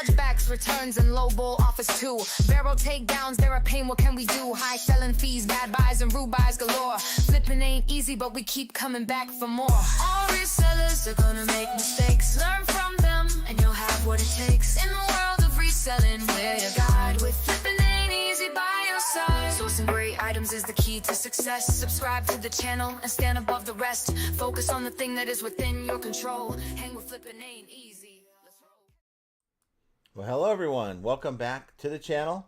Chargebacks, returns, and lowball offers too. Barrel takedowns, they're a pain, what can we do? High selling fees, bad buys, and rude buys galore. Flipping ain't easy, but we keep coming back for more. All resellers are gonna make mistakes. Learn from them, and you'll have what it takes. In the world of reselling, we're your guide. With flipping ain't easy by your side. Sourcing great items is the key to success. Subscribe to the channel and stand above the rest. Focus on the thing that is within your control. Hang with flipping ain't easy. Let's roll. Well, hello everyone. Welcome back to the channel.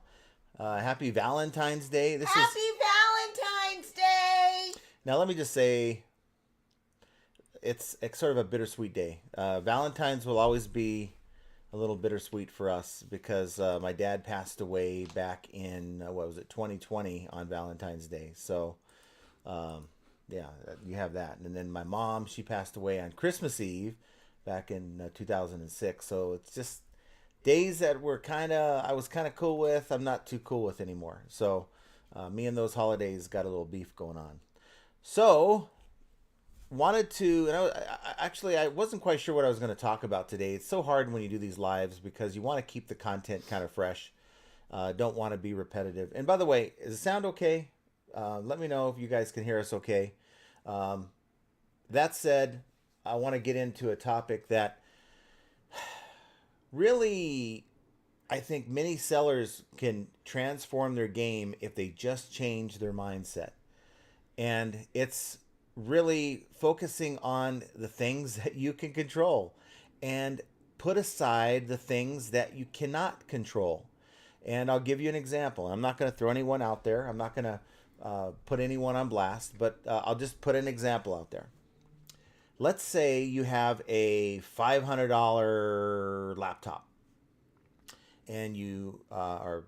Happy Valentine's Day. Happy Valentine's Day! Now let me just say, it's sort of a bittersweet day. Valentine's will always be a little bittersweet for us because my dad passed away back in, 2020 on Valentine's Day. So, yeah, you have that. And then my mom, she passed away on Christmas Eve back in 2006. So it's just days that I was kind of cool with, I'm not too cool with anymore. So me and those holidays got a little beef going on. So wanted to, and I wasn't quite sure what I was going to talk about today. It's so hard when you do these lives because you want to keep the content kind of fresh. Don't want to be repetitive. And by the way, does it sound okay? Let me know if you guys can hear us okay. That said, I want to get into a topic that really, I think many sellers can transform their game if they just change their mindset. And it's really focusing on the things that you can control and put aside the things that you cannot control. And I'll give you an example. I'm not going to throw anyone out there. I'm not going to put anyone on blast, but I'll just put an example out there. Let's say you have a $500 laptop and you are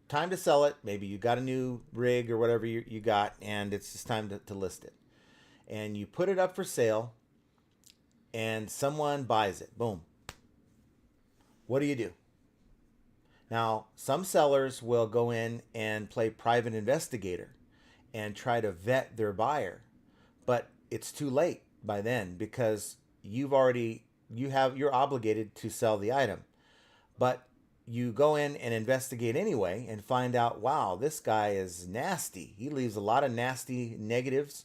time to sell it. Maybe you got a new rig or whatever you got, and it's just time to list it. And you put it up for sale and someone buys it. Boom. What do? Now, some sellers will go in and play private investigator and try to vet their buyer, but it's too late by then because you're obligated to sell the item. But you go in and investigate anyway and find out, wow, this guy is nasty. He leaves a lot of nasty negatives,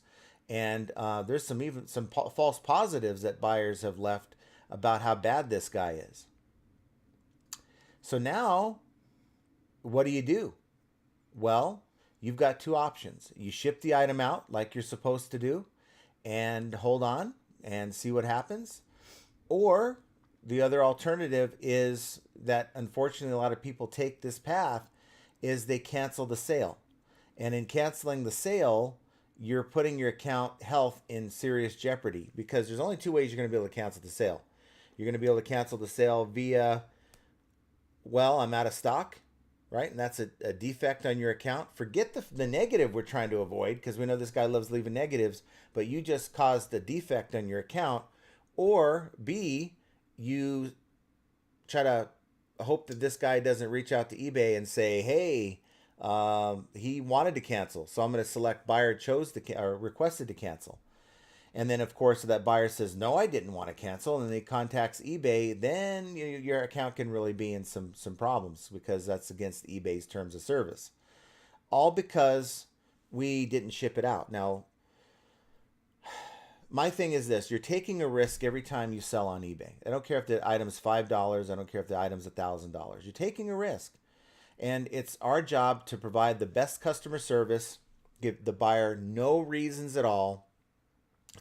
and there's some false positives that buyers have left about how bad this guy is. So now, what do? Well, you've got two options. You ship the item out like you're supposed to do and hold on and see what happens. Or the other alternative is that unfortunately a lot of people take this path is they cancel the sale. And in canceling the sale, you're putting your account health in serious jeopardy because there's only two ways you're going to be able to cancel the sale. You're going to be able to cancel the sale via, well, I'm out of stock, right? And that's a defect on your account. Forget the negative we're trying to avoid because we know this guy loves leaving negatives, but you just caused a defect on your account. Or B, you try to hope that this guy doesn't reach out to eBay and say, hey, he wanted to cancel, so I'm going to select buyer requested to cancel. And then, of course, if that buyer says, no, I didn't want to cancel, and then he contacts eBay, then your account can really be in some problems because that's against eBay's terms of service. All because we didn't ship it out. Now, my thing is this. You're taking a risk every time you sell on eBay. I don't care if the item's $5. I don't care if the item's $1,000. You're taking a risk. And it's our job to provide the best customer service, give the buyer no reasons at all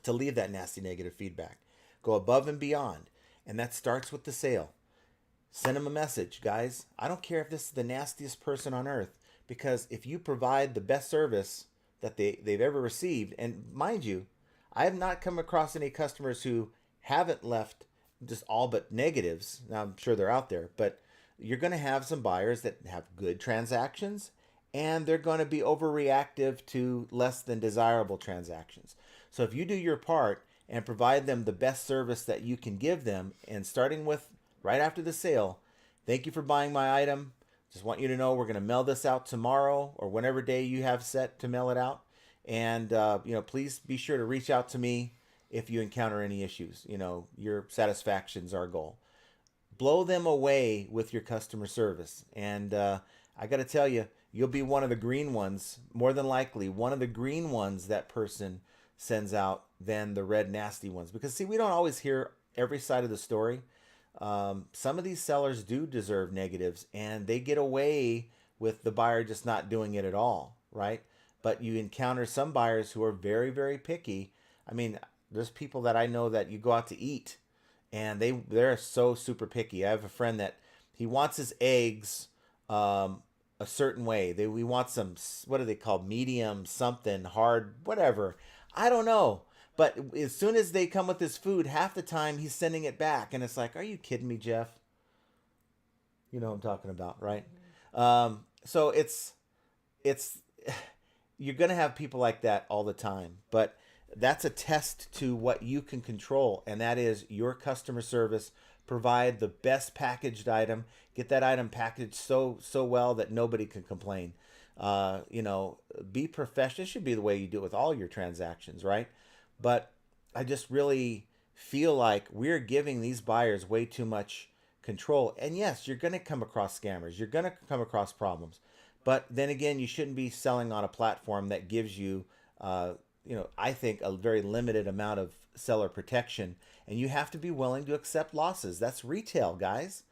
to leave that nasty negative feedback. Go above and beyond. And that starts with the sale. Send them a message, guys. I don't care if this is the nastiest person on earth, because if you provide the best service that they've ever received, and mind you, I have not come across any customers who haven't left just all but negatives. Now, I'm sure they're out there, but you're going to have some buyers that have good transactions, and they're going to be overreactive to less than desirable transactions. So if you do your part and provide them the best service that you can give them, and starting with right after the sale, thank you for buying my item. Just want you to know we're going to mail this out tomorrow or whenever day you have set to mail it out. And, please be sure to reach out to me if you encounter any issues. Your satisfaction's our goal. blow them away with your customer service. And I got to tell you, you'll be one of the green ones, more than likely, one of the green ones that person sends out than the red nasty ones. Because see, we don't always hear every side of the story. Some of these sellers do deserve negatives, and they get away with the buyer just not doing it at all, right? But you encounter some buyers who are very, very picky. I mean, there's people that I know that you go out to eat, and they're so super picky. I have a friend that he wants his eggs a certain way. We want some, what are they called, medium something, hard, whatever. I don't know. But as soon as they come with his food, half the time he's sending it back, and it's like, are you kidding me, Jeff? You know what I'm talking about, right? So it's you're gonna have people like that all the time, but that's a test to what you can control, and that is your customer service. Provide the best packaged item. Get that item packaged so well that nobody can complain. Be professional. It should be the way you do it with all your transactions, right? But I just really feel like we're giving these buyers way too much control. And yes, you're going to come across scammers. You're going to come across problems. But then again, you shouldn't be selling on a platform that gives you, I think, a very limited amount of seller protection. And you have to be willing to accept losses. That's retail, guys.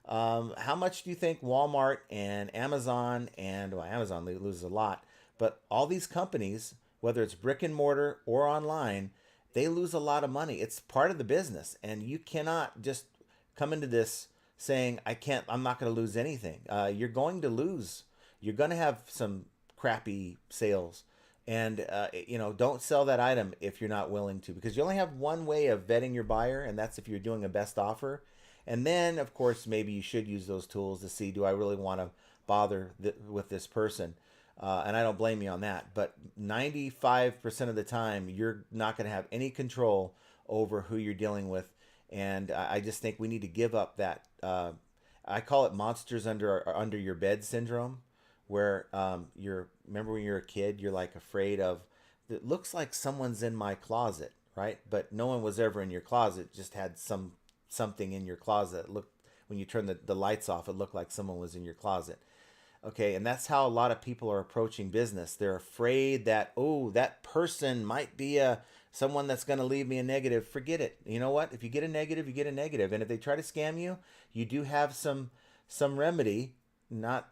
How much do you think Walmart and Amazon, and Amazon loses a lot, but all these companies, whether it's brick and mortar or online, they lose a lot of money. It's part of the business, and you cannot just come into this saying, I'm not going to lose anything. You're going to lose. You're going to have some crappy sales. And, don't sell that item if you're not willing to, because you only have one way of vetting your buyer, and that's if you're doing a best offer. And then, of course, maybe you should use those tools to see, do I really want to bother with this person? And I don't blame you on that. But 95% of the time, you're not going to have any control over who you're dealing with. And I just think we need to give up that. I call it monsters under your bed syndrome, where remember when you're a kid, you're like afraid of, it looks like someone's in my closet, right? But no one was ever in your closet, just had something in your closet. Look, when you turn the lights off, it looked like someone was in your closet. Okay, and that's how a lot of people are approaching business. They're afraid that, that person might be someone that's going to leave me a negative. Forget it. You know what? If you get a negative, you get a negative. And if they try to scam you, you do have some remedy.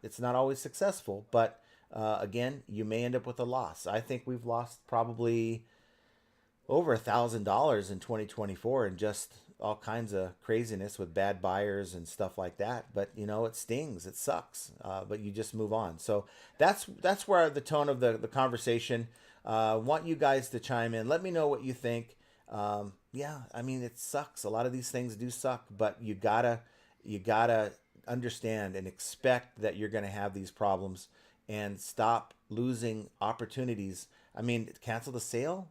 It's not always successful, but again, you may end up with a loss. I think we've lost probably over $1,000 in 2024 and just all kinds of craziness with bad buyers and stuff like that. But it stings, it sucks, but you just move on. So that's where the tone of the conversation. Want you guys to chime in. Let me know what you think. It sucks. A lot of these things do suck, but you gotta understand and expect that you're going to have these problems, and stop losing opportunities. Cancel the sale.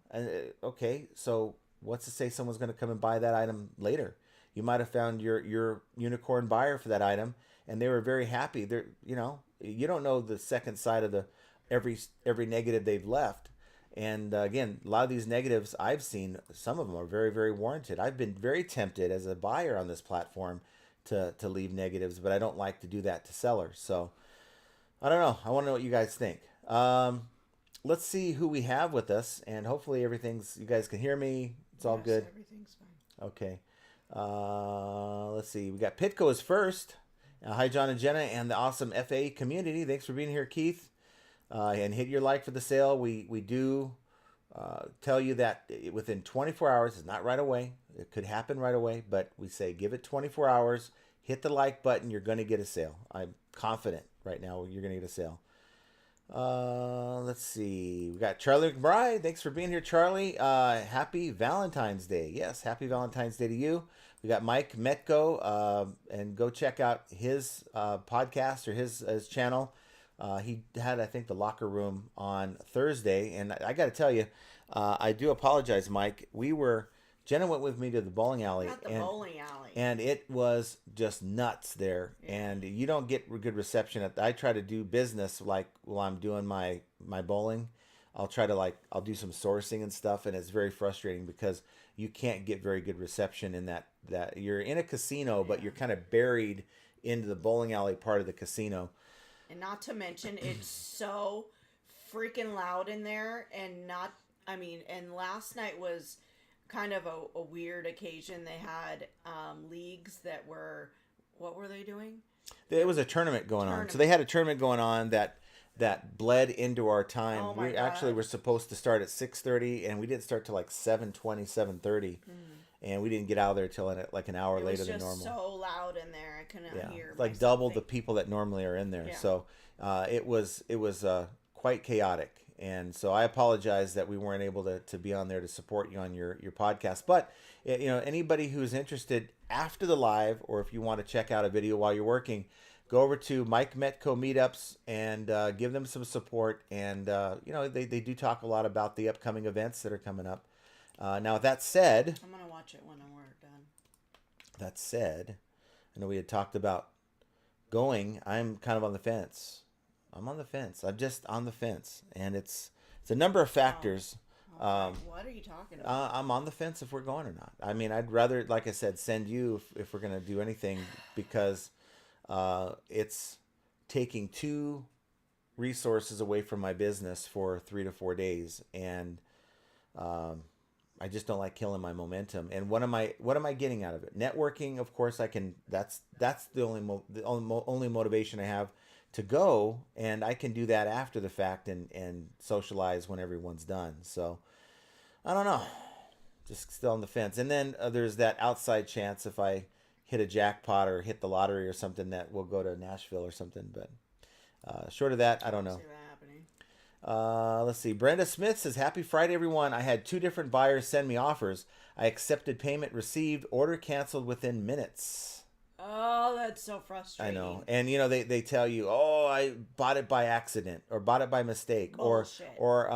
Okay, so what's to say someone's going to come and buy that item later? You might have found your unicorn buyer for that item, and they were very happy. You don't know the second side of every negative they've left. And again, a lot of these negatives I've seen, some of them are very, very warranted. I've been very tempted as a buyer on this platform to leave negatives, but I don't like to do that to sellers. So I don't know. I want to know what you guys think. Let's see who we have with us, and hopefully you guys can hear me. It's all good. Everything's fine. Okay. Let's see. We got Pitco is first. Hi, John and Jenna, and the awesome FA community. Thanks for being here, Keith. And hit your like for the sale. We do tell you that within 24 hours, it's not right away. It could happen right away, but we say give it 24 hours. Hit the like button. You're going to get a sale. I'm confident right now you're going to get a sale. Let's see. We got Charlie McBride. Thanks for being here, Charlie. Happy Valentine's Day. Yes, happy Valentine's Day to you. We got Mike Metko, and go check out his podcast or his channel. He had, I think, the locker room on Thursday, and I got to tell you, I do apologize, Mike. Jenna went with me to the bowling alley. Bowling alley. And it was just nuts there. Yeah. And you don't get good reception. I try to do business like while I'm doing my bowling. I'll try to I'll do some sourcing and stuff, and it's very frustrating because you can't get very good reception in that you're in a casino, but you're kind of buried into the bowling alley part of the casino. And not to mention, it's so freaking loud in there, and and last night was kind of a weird occasion. They had leagues that were, what were they doing? There was a tournament going on. So they had a tournament going on that bled into our time. Oh my We God. actually were supposed to start at 6:30, and we didn't start till like 7:20, 7:30. And we didn't get out of there till like an hour later than normal. It was just so loud in there. I couldn't hear It's like myself double think. the people that normally are in there. Yeah. So it was quite chaotic. And so I apologize that we weren't able to be on there to support you on your podcast. But anybody who's interested after the live, or if you want to check out a video while you're working, go over to Mike Metco Meetups and give them some support. And they do talk a lot about the upcoming events that are coming up. Now, with that said, I'm gonna watch it when we're done. that said, I know we had talked about going. I'm kind of on the fence. I'm just on the fence, and it's a number of factors. What are you talking about? I'm on the fence if we're going or not. I mean, I'd rather, like I said, send you if we're going to do anything, because it's taking 2 resources away from my business for 3 to 4 days, and I just don't like killing my momentum. And what am I getting out of it? Networking, of course, I can. That's the only motivation I have to go, and I can do that after the fact and socialize when everyone's done. So I don't know, just still on the fence. And then there's that outside chance if I hit a jackpot or hit the lottery or something that we'll go to Nashville or something. But short of that, I don't know. See that happening. Let's see. Brenda Smith says, "Happy Friday, everyone. I had 2 different buyers send me offers. I accepted payment received, order canceled within minutes." Oh, that's so frustrating. I know. And they tell you, "Oh, I bought it by accident or bought it by mistake." Bullshit. or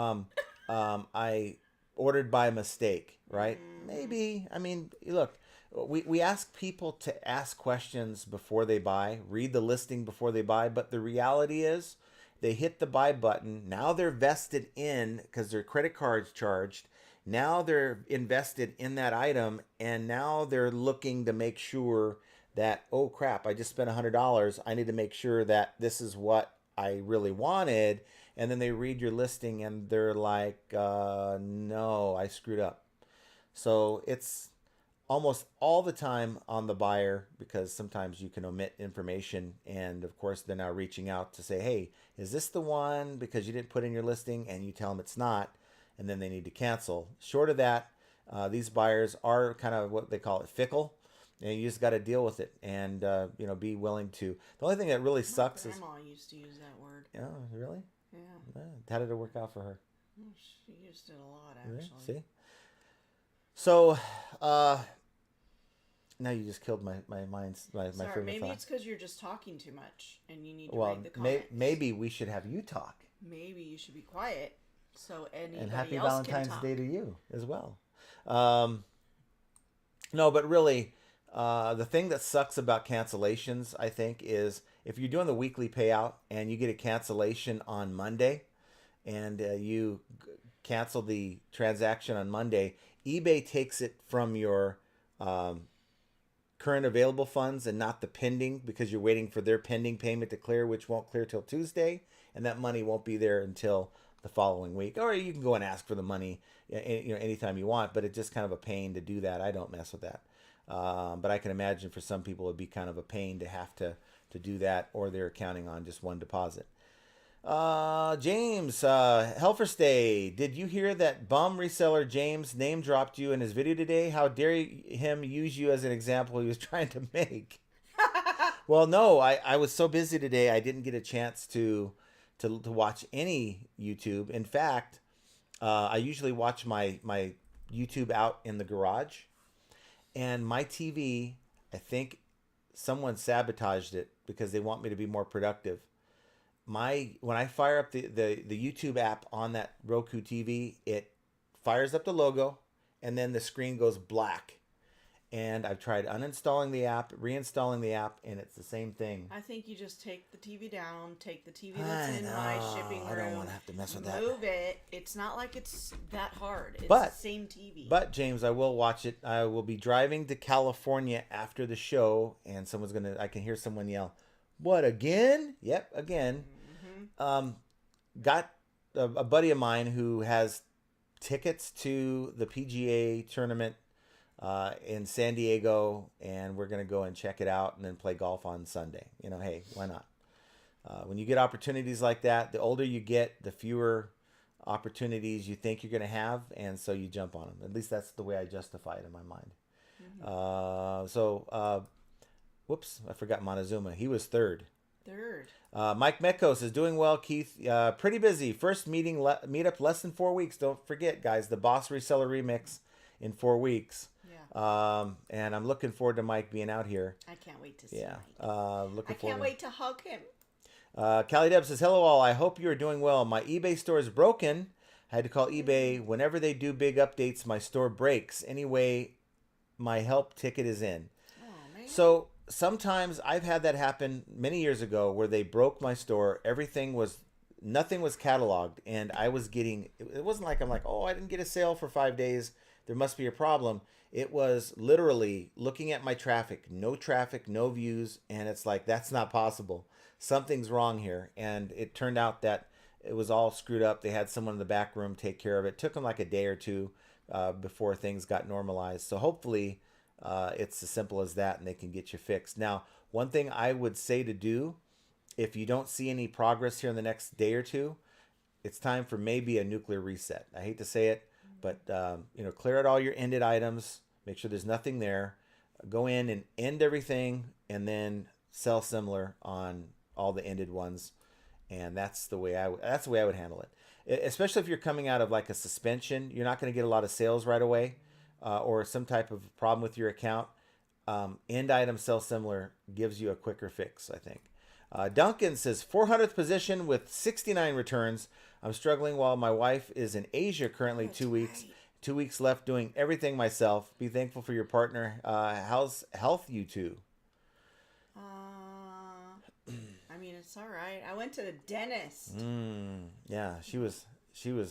I ordered by mistake, right? Maybe. I mean, look, we ask people to ask questions before they buy, read the listing before they buy, but the reality is they hit the buy button. Now they're vested in, because their credit card's charged. Now they're invested in that item, and now they're looking to make sure that, oh crap, I just spent $100. I need to make sure that this is what I really wanted. And then they read your listing and they're like, no, I screwed up. So it's almost all the time on the buyer, because sometimes you can omit information. And of course, they're now reaching out to say, hey, is this the one? Because you didn't put in your listing, and you tell them it's not. And then they need to cancel. Short of that, these buyers are kind of what they call it, fickle. And you just got to deal with it and, be willing to. The only thing that really sucks is. My grandma used to use that word. Oh, really? Yeah. How did it work out for her? She used it a lot, Really? actually. See? So, now you just killed my mind, my Sorry, favorite maybe thought. it's because you're just talking too much and you need to Well, read the comments. maybe we should have you talk. Maybe you should be quiet so anybody And happy else Valentine's can talk. Day to you as well. No, but really, the thing that sucks about cancellations, I think, is if you're doing the weekly payout and you get a cancellation on Monday, and you cancel the transaction on Monday, eBay takes it from your current available funds and not the pending, because you're waiting for their pending payment to clear, which won't clear till Tuesday, and that money won't be there until the following week. Or you can go and ask for the money anytime you want, but it's just kind of a pain to do that. I don't mess with that. But I can imagine for some people it'd be kind of a pain to have to do that, or they're counting on just one deposit. James, Helferstay, did you hear that bum reseller James name dropped you in his video today? How dare him use you as an example he was trying to make? Well, no, I was so busy today I didn't get a chance to watch any YouTube. In fact, I usually watch my YouTube out in the garage, and my TV, I think someone sabotaged it because they want me to be more productive. When I fire up the YouTube app on that Roku TV, it fires up the logo, and then the screen goes black. And I've tried uninstalling the app, reinstalling the app, and it's the same thing. I think you just take the TV down, take the TV that's in my shipping room. I don't want to have to mess with that. Move it. It's not like it's that hard. It's But the same TV. But James, I will watch it. I will be driving to California after the show, and I can hear someone yell, "What, again?" Yep, again. Got a buddy of mine who has tickets to the PGA tournament in San Diego, and we're going to go and check it out and then play golf on Sunday. Hey, why not? When you get opportunities like that, the older you get, the fewer opportunities you think you're going to have, and so you jump on them. At least that's the way I justify it in my mind. Whoops, I forgot Montezuma. He was third. Mike Metcos is doing well, Keith. Pretty busy. First meetup less than 4 weeks. Don't forget, guys, the Boss Reseller Remix in 4 weeks. And I'm looking forward to Mike being out here. I can't wait to see Mike. I can't wait to hug him. Callie Deb says, hello all. I hope you are doing well. My eBay store is broken. I had to call eBay. Whenever they do big updates, my store breaks. Anyway, my help ticket is in. Oh, man. So sometimes I've had that happen many years ago where they broke my store. Nothing was cataloged, and I was getting, it wasn't like I'm like, oh, I didn't get a sale for 5 days. There must be a problem. It was literally looking at my traffic, no views. And it's like, that's not possible. Something's wrong here. And it turned out that it was all screwed up. They had someone in the back room take care of it. It took them like a day or two before things got normalized. So hopefully it's as simple as that and they can get you fixed. Now, one thing I would say to do, if you don't see any progress here in the next day or two, it's time for maybe a nuclear reset. I hate to say it, but clear out all your ended items. Make sure there's nothing there. Go in and end everything, and then sell similar on all the ended ones. And that's the way I would handle it. Especially if you're coming out of like a suspension, you're not going to get a lot of sales right away, or some type of problem with your account. End item, sell similar gives you a quicker fix, I think. Duncan says 400th position with 69 returns. I'm struggling while my wife is in Asia currently. 2 weeks. Right. 2 weeks left doing everything myself. Be thankful for your partner. How's health, you two? I mean, it's all right. I went to the dentist. Yeah, she was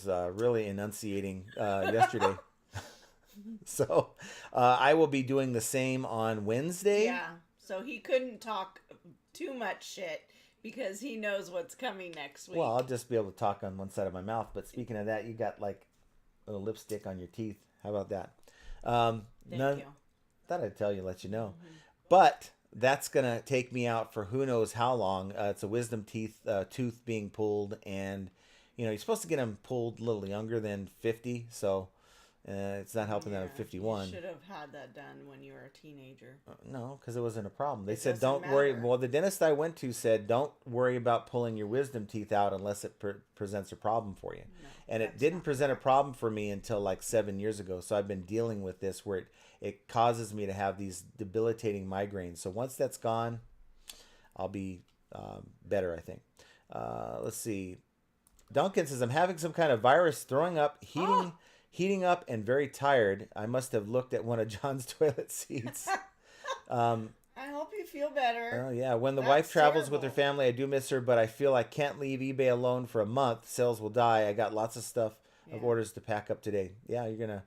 really enunciating yesterday. So I will be doing the same on Wednesday. Yeah, so he couldn't talk too much shit because he knows what's coming next week. Well, I'll just be able to talk on one side of my mouth. But speaking of that, you got like a little lipstick on your teeth. How about that? Thank you. Thought I'd tell you, let you know. But that's going to take me out for who knows how long. It's a wisdom tooth being pulled. And, you're supposed to get them pulled a little younger than 50. So it's not helping that I'm 51. You should have had that done when you were a teenager. No, because it wasn't a problem. They It said, doesn't don't worry. matter. Well, the dentist I went to said, don't worry about pulling your wisdom teeth out unless it presents a problem for you. No, and it that's didn't not present a problem for me until like 7 years ago. So I've been dealing with this where it causes me to have these debilitating migraines. So once that's gone, I'll be better, I think. Let's see. Duncan says, I'm having some kind of virus, throwing up, heating up, and very tired. I must have looked at one of John's toilet seats. I hope you feel better. Oh, yeah. When the That's wife travels with her terrible. family, I do miss her, but I feel I can't leave eBay alone for a month. Sales will die. I got lots of stuff of Yeah. orders to pack up today. Yeah, you're gonna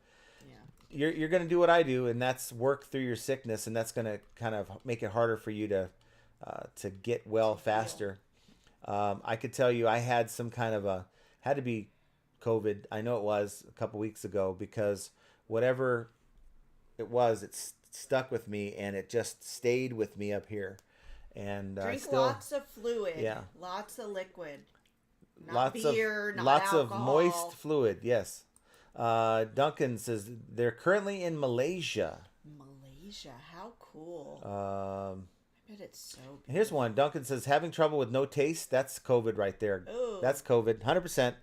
Yeah. you're gonna do what I do, and that's work through your sickness, and that's gonna kind of make it harder for you to get well faster. I could tell you, I had some kind of had to be COVID. I know it was a couple weeks ago, because whatever it was, it stuck with me, and it just stayed with me up here. And Drink still, lots of fluid. Yeah. Lots of liquid. Not lots beer, of not lots alcohol. of moist fluid. Yes. Duncan says they're currently in Malaysia. Malaysia, how cool. I bet it's so beautiful. Here's one. Duncan says having trouble with no taste. That's COVID right there. Ooh. That's COVID, 100%.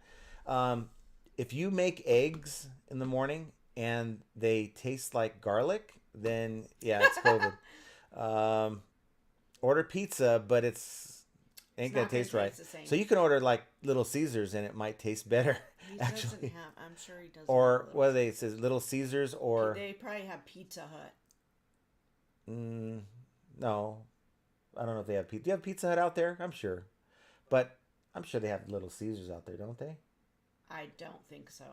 If you make eggs in the morning and they taste like garlic, then yeah, it's COVID. Order pizza, but ain't It's gonna not gonna taste right. taste the same. So you can order like Little Caesars, and it might taste better. He actually. doesn't have, I'm sure he doesn't. Or have what do they say? Little Caesars, or They probably have Pizza Hut. No, I don't know if they have pizza. Do you have Pizza Hut out there? I'm sure, but I'm sure they have Little Caesars out there, don't they? I don't think so.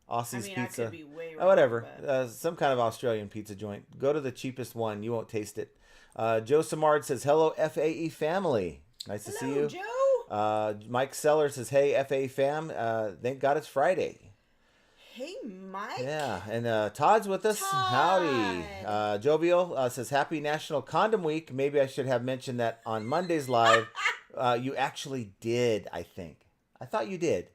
Aussie's I mean, Pizza. I could be way wrong. Whatever. But... Some kind of Australian pizza joint. Go to the cheapest one. You won't taste it. Joe Samard says, hello, FAE family. Nice to see you. Joe. Mike Seller says, hey, FAE fam. Thank God it's Friday. Hey, Mike. Yeah, and Todd's with us. Todd. Howdy. Jovial says, happy National Condom Week. Maybe I should have mentioned that on Monday's live. You actually did, I think. I thought you did.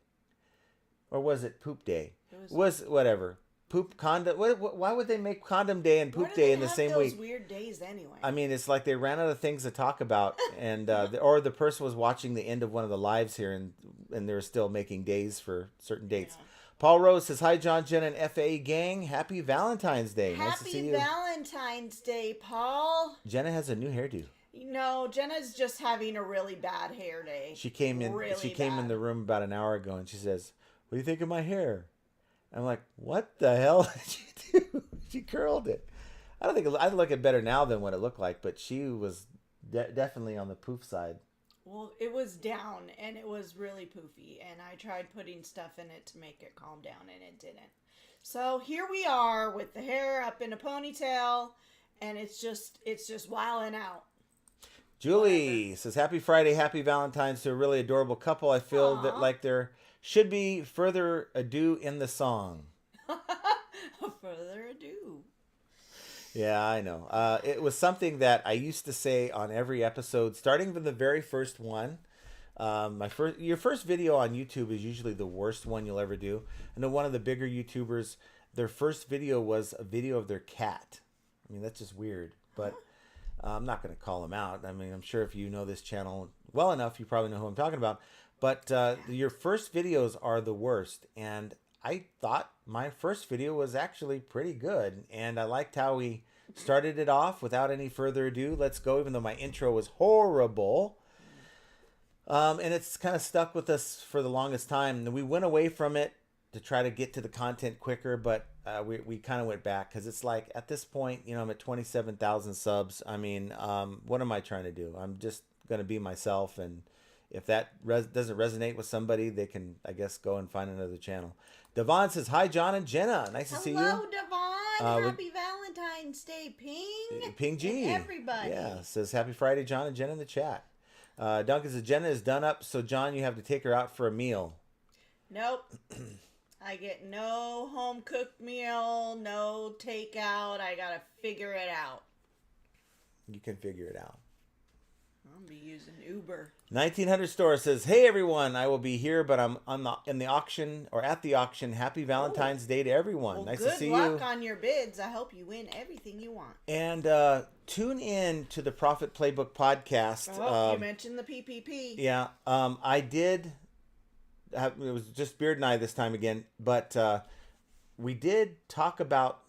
Or was it Poop Day? It was whatever. Poop condom. Why would they make Condom Day and Poop Day in the same week? Weird days anyway. I mean, it's like they ran out of things to talk about, and or the person was watching the end of one of the lives here, and they're still making days for certain dates. Yeah. Paul Rose says, hi, John, Jen, and FA gang. Happy Valentine's Day. Nice to see you. Happy Valentine's Day, Paul. Jenna has a new hairdo. No, Jenna's just having a really bad hair day. She came in the room about an hour ago, and she says, what do you think of my hair? I'm like, what the hell did you do? She curled it. I don't think I'd look it better now than what it looked like, but she was definitely on the poof side. Well, it was down, and it was really poofy, and I tried putting stuff in it to make it calm down, and it didn't. So here we are with the hair up in a ponytail, and it's just wilding out. Julie says, happy Friday, happy Valentine's to a really adorable couple. I feel that like there should be further ado in the song. Further ado. Yeah, I know. It was something that I used to say on every episode, starting from the very first one. Your first video on YouTube is usually the worst one you'll ever do. I know one of the bigger YouTubers, their first video was a video of their cat. I mean, that's just weird, but I'm not going to call him out. I mean, I'm sure if you know this channel well enough, you probably know who I'm talking about. But your first videos are the worst, and I thought my first video was actually pretty good, and I liked how we started it off without any further ado. Let's go, even though my intro was horrible. And it's kind of stuck with us for the longest time. And we went away from it to try to get to the content quicker, but we kind of went back because it's like at this point, you know, I'm at 27,000 subs. I mean, what am I trying to do? I'm just going to be myself, and if that doesn't resonate with somebody, they can, I guess, go and find another channel. Devon says, hi, John and Jenna. Nice to see you. Hello, Devon. Happy Valentine's Day, Ping. Ping G. And everybody. Yeah, says, happy Friday, John and Jenna in the chat. Duncan says, Jenna is done up, so John, you have to take her out for a meal. Nope. I get no home-cooked meal, no takeout. I got to figure it out. You can figure it out. I'll be using Uber. 1900 Store says, hey everyone, I will be here, but I'm in the auction or at the auction. Happy Valentine's Day to everyone. Well, nice to see you. Good luck on your bids. I hope you win everything you want. And tune in to the Profit Playbook podcast. Oh, you mentioned the PPP. Yeah, I did. It was just Beard and I this time again, but we did talk about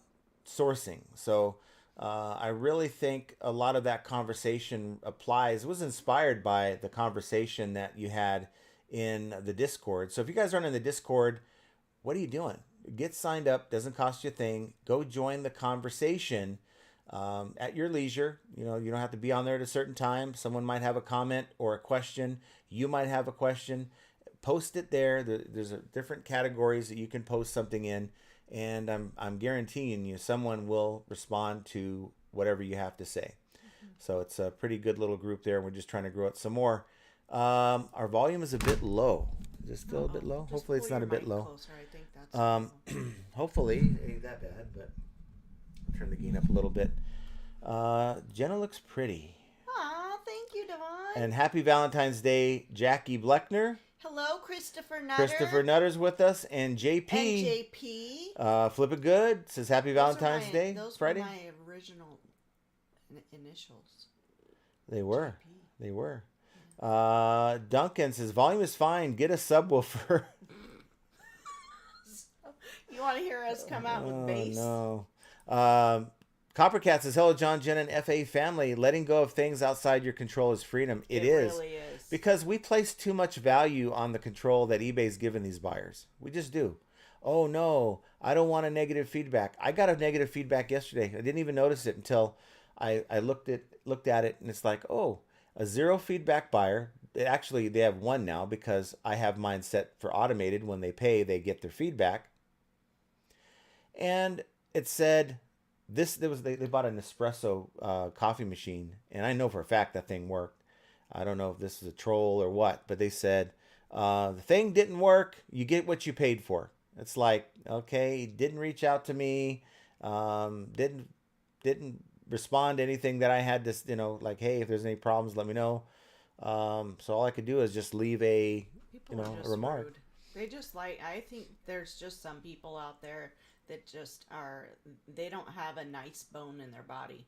sourcing. So I really think a lot of that conversation applies. It was inspired by the conversation that you had in the Discord. So if you guys aren't in the Discord, what are you doing? Get signed up. Doesn't cost you a thing. Go join the conversation at your leisure. You know, you don't have to be on there at a certain time. Someone might have a comment or a question. You might have a question. Post it there. There's different categories that you can post something in. And I'm guaranteeing you someone will respond to whatever you have to say. Mm-hmm. So it's a pretty good little group there. We're just trying to grow it some more. Our volume is a bit low. Is it still a bit low? Hopefully it's not a bit low. Closer. I think that's hopefully it ain't that bad, but I'll turn the gain up a little bit. Jenna looks pretty. Aw, thank you, Devon. And happy Valentine's Day, Jackie Bleckner. Hello, Christopher Nutter. Christopher Nutter's with us, and JP. And JP. Flip it good. Says happy Valentine's Day. Those Friday. were my original initials. They were. JP. They were. Duncan says volume is fine. Get a subwoofer. You want to hear us come out with bass? No. Coppercat says, hello, John, Jen, and FA family. Letting go of things outside your control is freedom. It is. Really is. Because we place too much value on the control that eBay's given these buyers. We just do. Oh, no, I don't want a negative feedback. I got a negative feedback yesterday. I didn't even notice it until I looked at it, and it's like, oh, a zero feedback buyer. Actually, they have one now because I have mine set for automated. When they pay, they get their feedback. And it said they bought an espresso coffee machine, and I know for a fact that thing worked. I don't know if this is a troll or what, but they said the thing didn't work. You get what you paid for. It's like, okay, didn't reach out to me, didn't respond to anything that I had to, like, hey, if there's any problems, let me know. So all I could do is just leave a, People are just a remark. rude. They just I think there's just some people out there that just they don't have a nice bone in their body.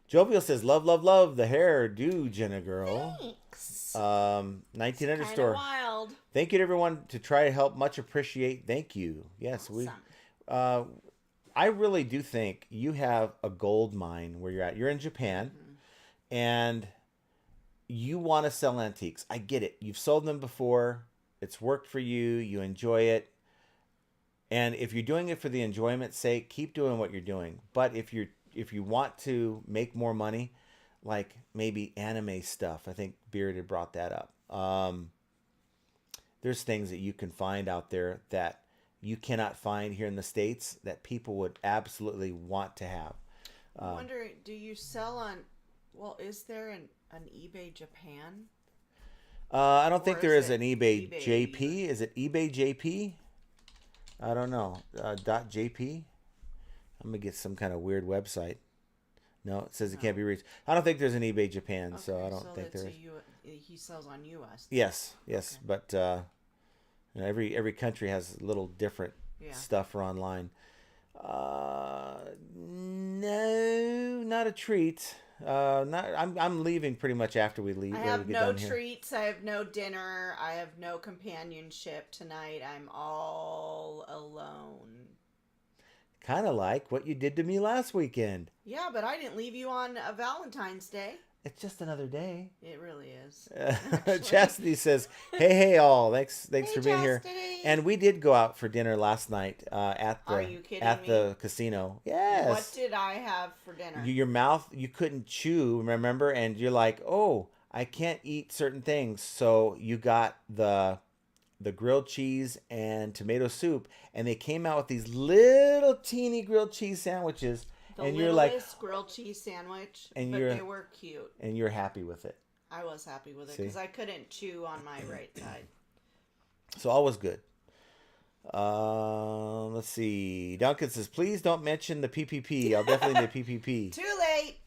Jovial says, love, love, love the hair, do Jenna girl. Thanks. 1900 store. Wild. Thank you to everyone to try to help. Much appreciate. Thank you. Yes, Awesome. I really do think you have a gold mine where you're at. You're in Japan, and you want to sell antiques. I get it. You've sold them before. It's worked for you. You enjoy it. And if you're doing it for the enjoyment's sake, keep doing what you're doing. But if you want to make more money, like maybe anime stuff, I think Beard had brought that up. There's things that you can find out there that you cannot find here in the States that people would absolutely want to have. I'm wondering, do you sell on, is there an eBay Japan? I don't think there is it an eBay eBay JP. Is it eBay JP? I don't know. .jp? I'm going to get some kind of weird website. No, it says it can't be reached. I don't think there's an eBay Japan, so I don't think there is. He sells on US. Yes, Okay. but every country has a little different stuff for online. No, not a treat. I'm leaving pretty much after we leave. I have no treats. I have no dinner. I have no companionship tonight. I'm all alone. Kind of like what you did to me last weekend. Yeah, but I didn't leave you on a Valentine's Day. It's just another day. It really is. Chastity says, hey all, thanks for being here. Chastity. And we did go out for dinner last night at Are you kidding me? the casino. Yes. What did I have for dinner? Your mouth, you couldn't chew, remember? And you're like, oh, I can't eat certain things. So you got the grilled cheese and tomato soup, and they came out with these little teeny grilled cheese sandwiches. And you're like, grilled cheese sandwich, and but they were cute. And you're happy with it. I was happy with it because I couldn't chew on my right side. So all was good. Let's see. Duncan says, please don't mention the PPP. I'll definitely need a PPP. Too late.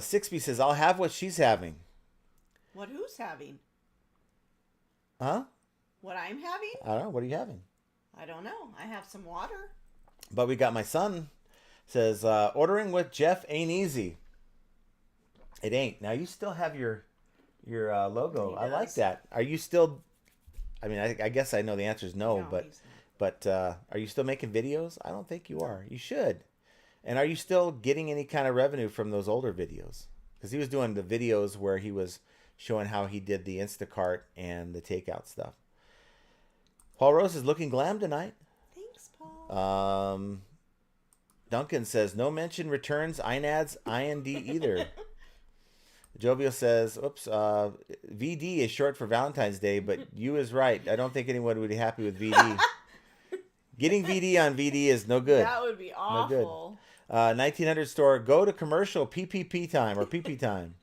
Sixby says, I'll have what she's having. Who's having? Huh? What I'm having? I don't know. What are you having? I don't know. I have some water. But we got my son. Says, ordering with Jeff ain't easy. It ain't. Now, you still have your logo. I like that. Are you still... I mean, I guess I know the answer is no, but are you still making videos? I don't think you are. You should. And are you still getting any kind of revenue from those older videos? Because he was doing the videos where he was showing how he did the Instacart and the takeout stuff. Paul Rose is looking glam tonight. Thanks, Paul. Duncan says, no mention returns, INADs, IND either. Jovial says, oops, VD is short for Valentine's Day, but you is right. I don't think anyone would be happy with VD. Getting VD on VD is no good. That would be awful. No good. 1900 store, go to commercial PPP time or PP time.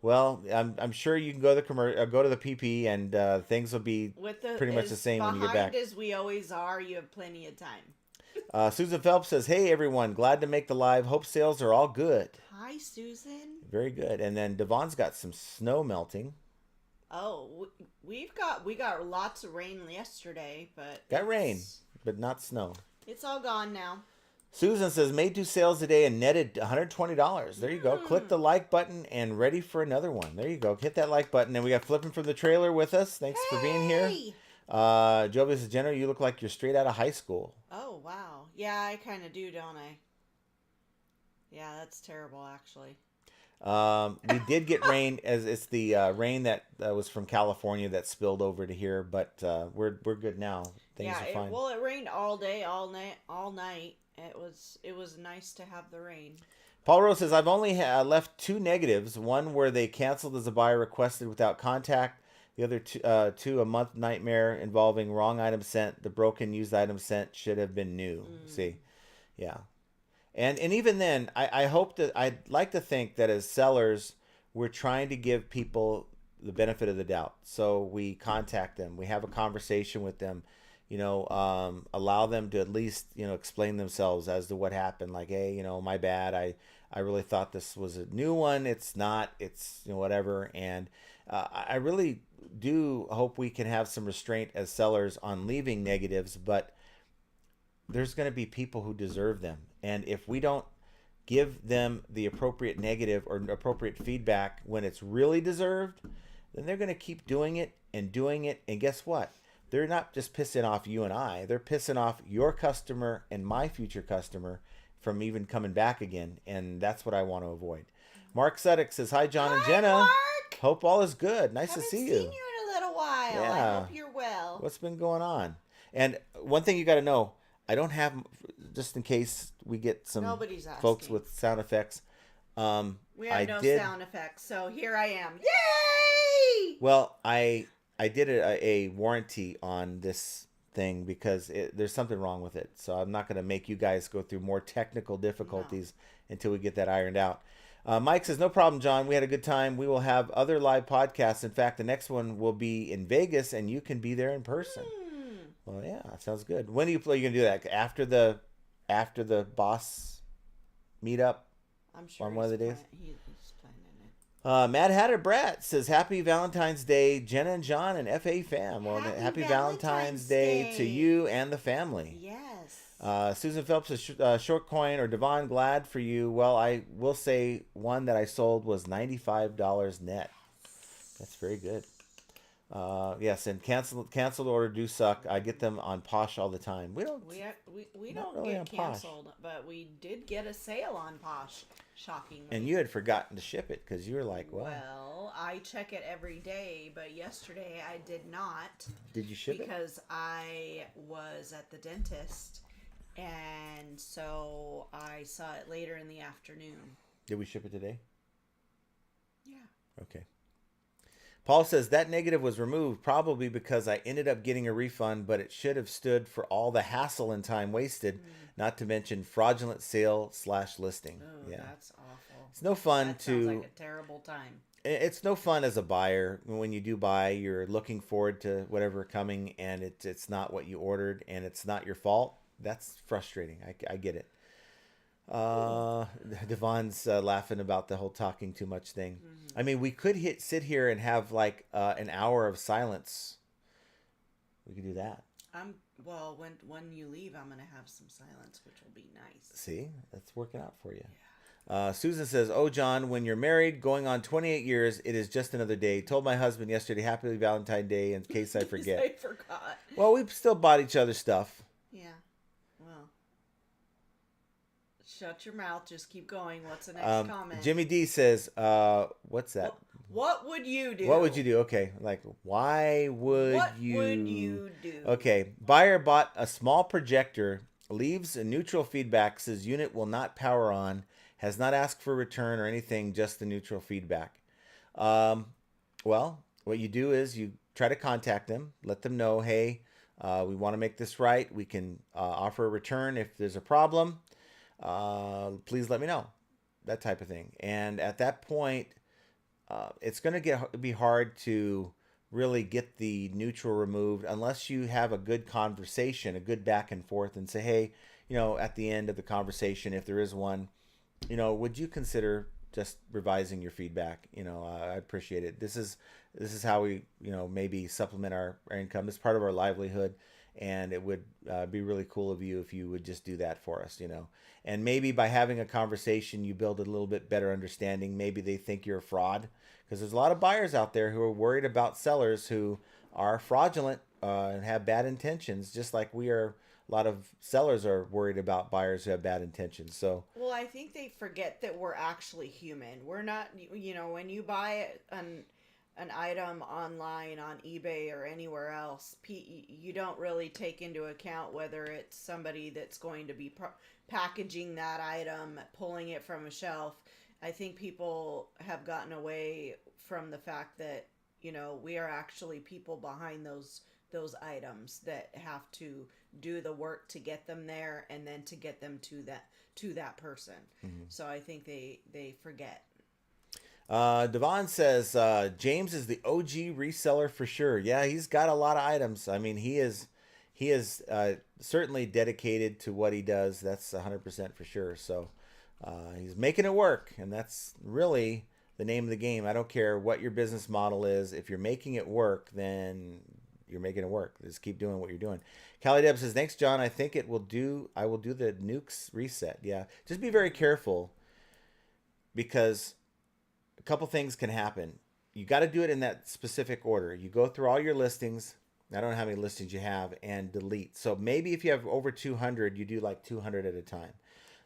Well, I'm sure you can go to the PP and things will be pretty much the same when you get back. As we always are, you have plenty of time. Susan Phelps says, hey, everyone, glad to make the live. Hope sales are all good. Hi, Susan. Very good. And then Devon's got some snow melting. Oh, we got lots of rain yesterday, but... Got rain, but not snow. It's all gone now. Susan says, made 2 sales today and netted $120. There you go. Click the like button and ready for another one. There you go. Hit that like button. And we got Flipping from the Trailer with us. Thanks for being here. Jovi says, Jenna, you look like you're straight out of high school. Oh, wow. Yeah, I kind of do, don't I? Yeah, that's terrible, actually. We did get rain, as it's the rain that was from California that spilled over to here, but we're good now. Things are fine. It rained all day, all night. It was nice to have the rain. Paul Rose says, I've only left 2 negatives. One where they canceled as a buyer requested without contact. The other two, a month nightmare involving wrong item sent. The broken used item sent should have been new. See, yeah. And even then, I hope that, I'd like to think that as sellers, we're trying to give people the benefit of the doubt. So we contact them, we have a conversation with them, allow them to at least, explain themselves as to what happened. Like, hey, my bad. I really thought this was a new one. It's not, it's, whatever. And I really do hope we can have some restraint as sellers on leaving negatives, but there's going to be people who deserve them. And if we don't give them the appropriate negative or appropriate feedback when it's really deserved, then they're going to keep doing it and doing it. And guess what? They're not just pissing off you and I. They're pissing off your customer and my future customer from even coming back again. And that's what I want to avoid. Mark Suddick says, hi, John and Jenna. Mark. Hope all is good. Nice to see Haven't you. seen you in a little while. Yeah. I hope you're well. What's been going on? And one thing you got to know, I don't have, just in case we get some folks with sound effects. We have no sound effects, so here I am. Yay! Well, I did a warranty on this thing because there's something wrong with it. So I'm not going to make you guys go through more technical difficulties until we get that ironed out. Mike says, no problem, John. We had a good time. We will have other live podcasts. In fact, the next one will be in Vegas, and you can be there in person. Well, yeah, that sounds good. When are you going to do that? After the boss meetup? I'm sure on one of the days? He's planning it. Mad Hatter Brat says, happy Valentine's Day, Jenna and John and FA fam. Well, happy Valentine's Day to you and the family. Yes. Susan Phelps says, short coin or Devon, glad for you. Well, I will say one that I sold was $95 net. That's very good. Yes, and canceled order do suck. I get them on Posh all the time. We don't really get canceled, but we did get a sale on Posh, shockingly. And you had forgotten to ship it because you were like, "Well." Well, I check it every day, but yesterday I did not. Did you ship it? Because I was at the dentist, and so I saw it later in the afternoon. Did we ship it today? Yeah. Okay. Paul says that negative was removed probably because I ended up getting a refund, but it should have stood for all the hassle and time wasted, not to mention fraudulent sale/listing. Oh, yeah, that's awful. It's no fun that sounds like a terrible time. It's no fun as a buyer. When you do buy, you're looking forward to whatever coming, and it's not what you ordered, and it's not your fault. That's frustrating. I get it. Devon's laughing about the whole talking too much thing. I mean, we could sit here and have like an hour of silence. We could do that. Well, when you leave, I'm gonna have some silence, which will be nice. See, that's working out for you. Yeah. Susan says, "Oh, John, when you're married, going on 28 years, it is just another day. Told my husband yesterday, Happy Valentine's Day, in case I forget." I forgot. Well, we still bought each other stuff. Yeah. Well. Shut your mouth. Just keep going. What's the next comment? Jimmy D says, what's that? What would you do? What would you do? Okay. Like, why would what you? What would you do? Okay. Buyer bought a small projector, leaves a neutral feedback, says unit will not power on, has not asked for return or anything, just the neutral feedback. Well, what you do is you try to contact them, let them know, hey, we want to make this right. We can offer a return if there's a problem. Please let me know, that type of thing. And at that point, it's going to be hard to really get the neutral removed unless you have a good conversation, a good back and forth, and say, hey, at the end of the conversation, if there is one, would you consider just revising your feedback? I appreciate it. This is how we, maybe supplement our income. It's part of our livelihood. And it would be really cool of you if you would just do that for us, And maybe by having a conversation, you build a little bit better understanding. Maybe they think you're a fraud, because there's a lot of buyers out there who are worried about sellers who are fraudulent and have bad intentions, just like a lot of sellers are worried about buyers who have bad intentions. So, well, I think they forget that we're actually human. We're not, when you buy an item online on eBay or anywhere else, you don't really take into account whether it's somebody that's going to be packaging that item, pulling it from a shelf. I think people have gotten away from the fact that, you know, we are actually people behind those items that have to do the work to get them there and then to get them to that person. So I think they forget. Devon says James is the OG reseller for sure. Yeah, he's got a lot of items. I mean, he is certainly dedicated to what he does. That's 100% for sure. So he's making it work, and that's really the name of the game. I don't care what your business model is. If you're making it work, then you're making it work. Just keep doing what you're doing. Callie Deb says, thanks, John. I think I will do the nukes reset. Yeah, just be very careful, because a couple things can happen. You got to do it in that specific order. You go through all your listings. I don't know how many listings you have, and delete. So maybe if you have over 200, you do like 200 at a time.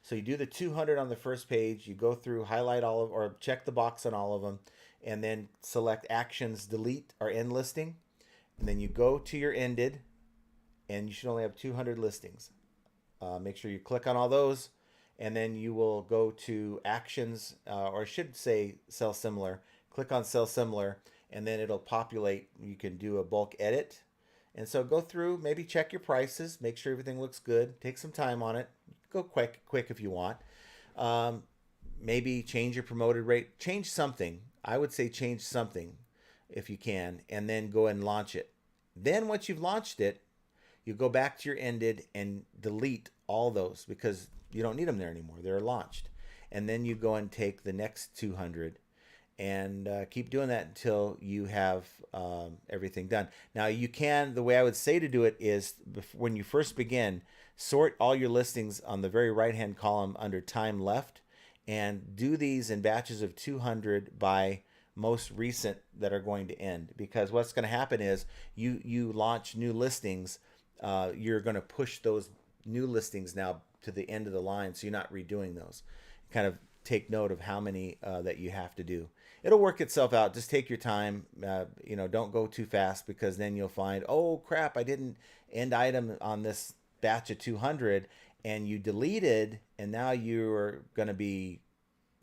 So you do the 200 on the first page. You go through, highlight all of, or check the box on all of them, and then select actions, delete or end listing. And then you go to your ended, and you should only have 200 listings. Make sure you click on all those, and then you will go to actions, or I should say sell similar. Click on sell similar, and then it'll populate. You can do a bulk edit. And so go through, maybe check your prices, make sure everything looks good. Take some time on it. Go quick if you want. Maybe change your promoted rate. Change something. I would say change something if you can, and then go and launch it. Then once you've launched it, you go back to your ended and delete all those, because you don't need them there anymore. They're launched. And then you go and take the next 200 and keep doing that until you have everything done. Now you can, the way I would say to do it is, when you first begin, sort all your listings on the very right hand column under time left, and do these in batches of 200 by most recent that are going to end. Because what's going to happen is you launch new listings, you're going to push those new listings now to the end of the line, so you're not redoing those. Kind of take note of how many that you have to do. It'll work itself out. Just take your time. Don't go too fast, because then you'll find, oh crap, I didn't end item on this batch of 200, and you deleted, and now you're going to be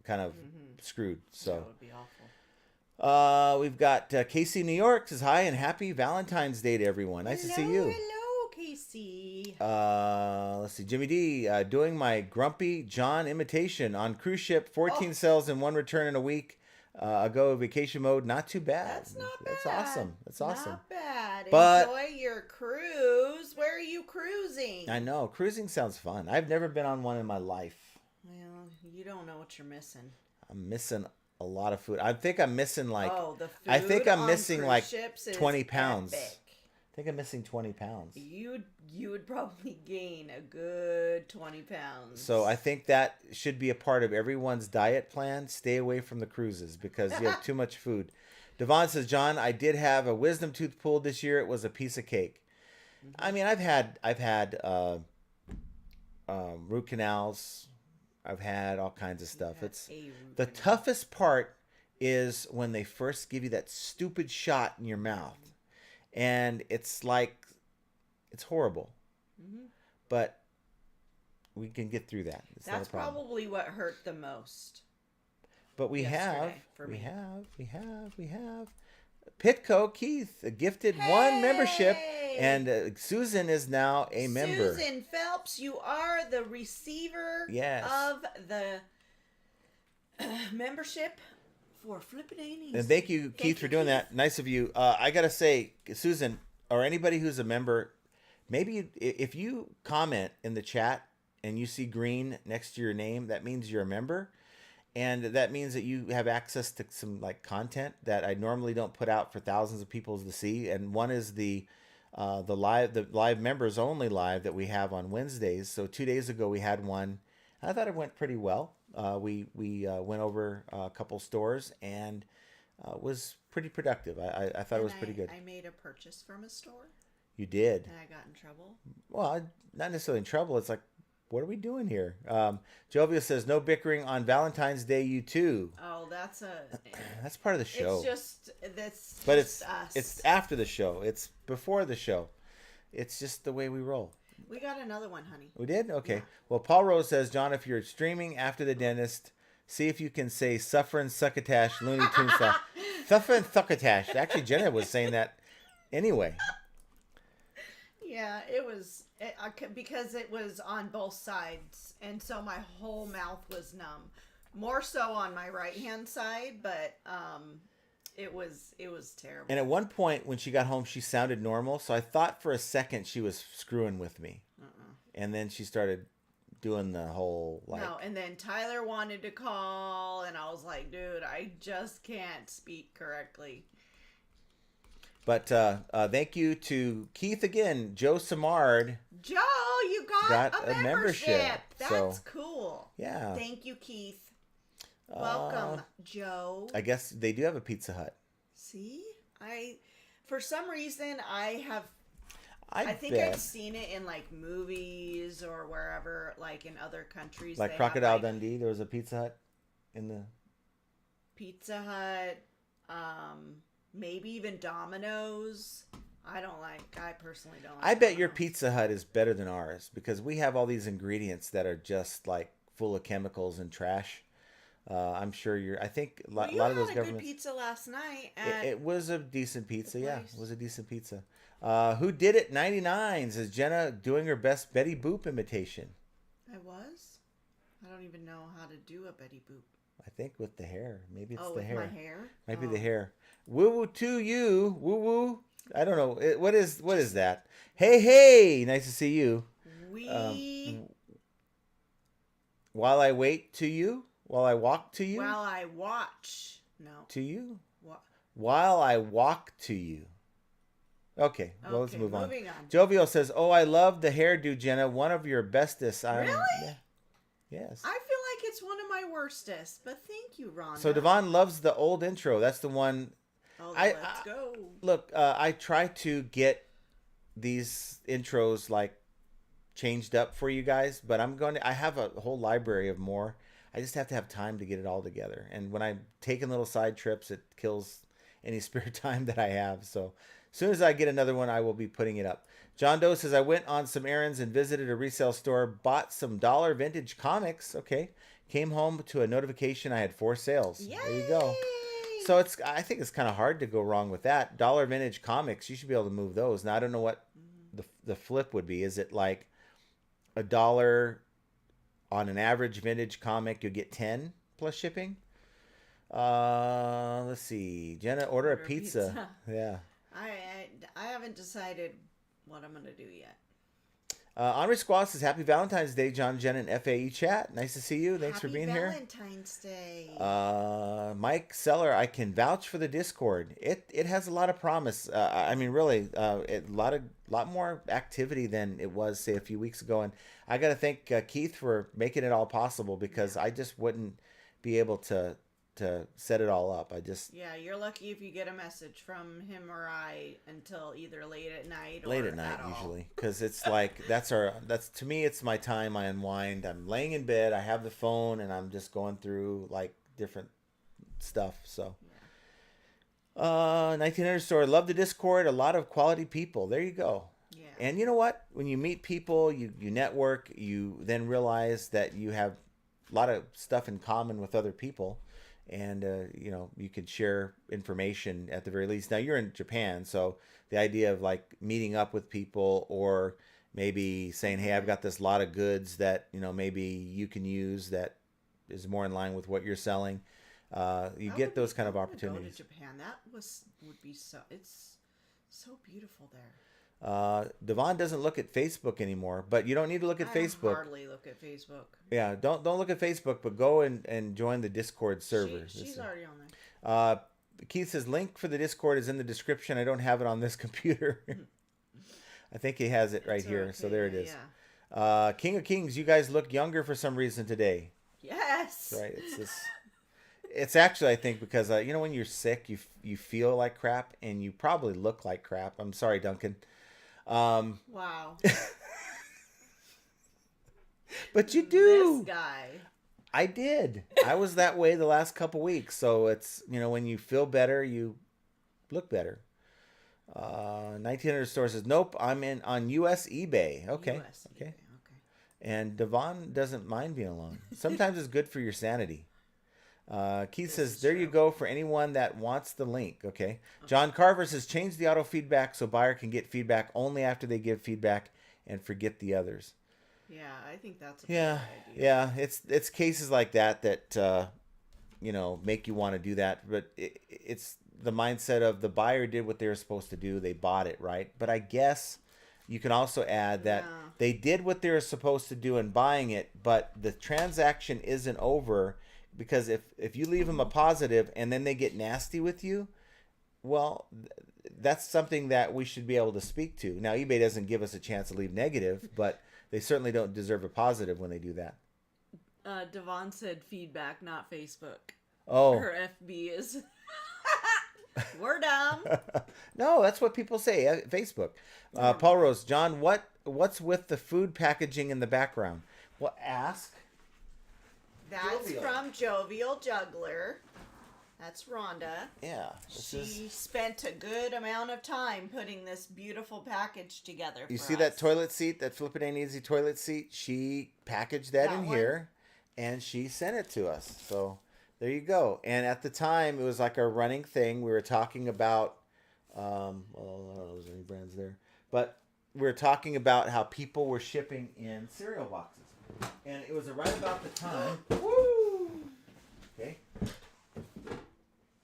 kind of screwed. So That would be awful. we've got Casey, New York says hi and happy Valentine's Day to everyone. Nice to see you. Hello, Casey. Let's see. Jimmy D, doing my Grumpy John imitation on cruise ship. 14 sales and 1 return in a week. Ago vacation mode. Not too bad. That's not That's bad. awesome. That's awesome. Not bad. But- enjoy your cruise. Where are you cruising? I know. Cruising sounds fun. I've never been on one in my life. Well, you don't know what you're missing. I'm missing a lot of food. I think I'm missing like, the food I think I'm on missing cruise like ships is 20 pounds. epic. I think I'm missing 20 pounds. You would probably gain a good 20 pounds. So I think that should be a part of everyone's diet plan. Stay away from the cruises, because you have too much food. Devon says, John, I did have a wisdom tooth pulled this year. It was a piece of cake. I mean, I've had root canals. I've had all kinds of stuff. It's the toughest part is when they first give you that stupid shot in your mouth, and it's like, it's horrible. But we can get through that. It's That's not a problem. probably what hurt the most. But we have for me. Pitco Keith gifted 1 membership, and Susan is now a member. Susan Phelps, you are the receiver Yes. of the membership for Flippin' Annies. And thank you, Keith, for doing that. Nice of you. I gotta say, Susan, or anybody who's a member, maybe if you comment in the chat and you see green next to your name, that means you're a member. And that means that you have access to some like content that I normally don't put out for thousands of people to see. And one is the live members only live that we have on Wednesdays. So 2 days ago we had one. I thought it went pretty well. We went over a couple stores, and was pretty productive. I thought it was pretty good. I made a purchase from a store, You did. and I got in trouble. Well, not necessarily in trouble. It's like, what are we doing here? Jovia says, no bickering on Valentine's Day, you too. Oh, that's That's part of the show. It's just But just it's us. it's after the show. It's before the show. It's just the way we roll. We got another one, honey. We did? Okay. Yeah. Well, Paul Rose says, John, if you're streaming after the dentist, see if you can say sufferin' succotash Looney Tunes style. Sufferin' succotash. Actually, Jenna was saying that anyway. Yeah, because it was on both sides, and so my whole mouth was numb. More so on my right hand side, but it was terrible. And at one point when she got home, she sounded normal, so I thought for a second she was screwing with me. And then she started doing the whole like. No, and then Tyler wanted to call, and I was like, dude, I just can't speak correctly. But thank you to Keith again, Joe Samard. Joe, you got a membership. That's cool. Yeah. Thank you, Keith. Welcome, Joe. I guess they do have a Pizza Hut. See? For some reason, I think bet. I've seen it in like movies or wherever, like in other countries. Like they Crocodile have, Dundee, there was a Pizza Hut in the... Pizza Hut, maybe even Domino's. I personally don't like I bet Domino's. your Pizza Hut is better than ours because we have all these ingredients that are just like full of chemicals and trash. I'm sure I think a lot of those had a governments. good pizza last night. It was a decent pizza, yeah. place. It was a decent pizza. Who did it? 99 says Jenna doing her best Betty Boop imitation. I was. I don't even know how to do a Betty Boop. I think with the hair. Maybe it's the with hair. my hair. Might be the hair. Woo woo to you. Woo woo. I don't know. What is that? Hey, nice to see you. While I wait to you. While I walk to you? While I watch. No. To you? What? While I walk to you. Okay, well, let's move on. Moving on. Jovial says, oh, I love the hairdo, Jenna. One of your bestest. Really? Yeah. Yes. I feel like it's one of my worstest, but thank you, Rhonda. So Devon loves the old intro. That's the one. Oh, let's go. Look, I try to get these intros like changed up for you guys, but I have a whole library of more. I just have to have time to get it all together. And when I'm taking little side trips, it kills any spare time that I have. So as soon as I get another one, I will be putting it up. John Doe says, I went on some errands and visited a resale store, bought some dollar vintage comics. Okay. Came home to a notification I had 4 sales. Yay! There you go. So I think it's kind of hard to go wrong with that. Dollar vintage comics, you should be able to move those. Now, I don't know what the flip would be. Is it like $1 on an average vintage comic, you'll get 10 plus shipping? Let's see. Jenna, order a pizza. Yeah. I haven't decided what I'm going to do yet. Henri Squaw says, Happy Valentine's Day, John, Jen, and FAE chat. Nice to see you. Thanks for being here. Happy Valentine's Day. Mike Seller, I can vouch for the Discord. It has a lot of promise. I mean, really, a lot more activity than it was, say, a few weeks ago. And I got to thank Keith for making it all possible because I just wouldn't be able to set it all up. Yeah, you're lucky if you get a message from him or I until either late at night or late at night usually, because it's like that's to me, it's my time. I unwind. I'm laying in bed, I have the phone, and I'm just going through like different stuff. So 1900 store, love the Discord, a lot of quality people. There you go. Yeah. And you know what, when you meet people, you network, you then realize that you have a lot of stuff in common with other people. And, you could share information at the very least. Now, you're in Japan, so the idea of, like, meeting up with people or maybe saying, hey, I've got this lot of goods that, maybe you can use that is more in line with what you're selling. You get those kind of opportunities. Go to Japan. That would be so... It's so beautiful there. Devon doesn't look at Facebook anymore, but you don't need to look at Facebook. I hardly look at Facebook. Yeah, don't look at Facebook, but go and join the Discord server. She's already on there. Keith says link for the Discord is in the description. I don't have it on this computer. I think he has it right here. Okay, so there it is. Yeah. King of Kings, you guys look younger for some reason today. Yes. Right. It's actually, I think, because when you're sick, you feel like crap, and you probably look like crap. I'm sorry, Duncan. Wow. But you do. This guy. I did. I was that way the last couple weeks. So it's, when you feel better, you look better. 1900 store says, nope, I'm in on US eBay. Okay. US Okay. eBay, okay. And Devon doesn't mind being alone. Sometimes it's good for your sanity. Keith says, there you go for anyone that wants the link. Okay. John Carver says, change the auto feedback so buyer can get feedback only after they give feedback and forget the others. Yeah, I think that's a Yeah. good idea. Yeah. It's cases like that make you want to do that. But it's the mindset of the buyer did what they were supposed to do. They bought it, right? But I guess you can also add that they did what they were supposed to do in buying it, but the transaction isn't over. Because if you leave them a positive and then they get nasty with you, well, that's something that we should be able to speak to. Now, eBay doesn't give us a chance to leave negative, but they certainly don't deserve a positive when they do that. Devon said feedback, not Facebook. Oh. Her FB is... We're dumb. No, that's what people say. Facebook. Paul Rose, John, what's with the food packaging in the background? Well, ask. That's Jovial. from Jovial Juggler. That's Rhonda. Yeah. She spent a good amount of time putting this beautiful package together. You for see us. that toilet seat, that Flip It Ain't Easy toilet seat? She packaged that in one? here, and she sent it to us. So there you go. And at the time, it was like a running thing. We were talking about, I don't know if there's any brands there, but we were talking about how people were shipping in cereal boxes. And it was right about the time. Woo! Okay.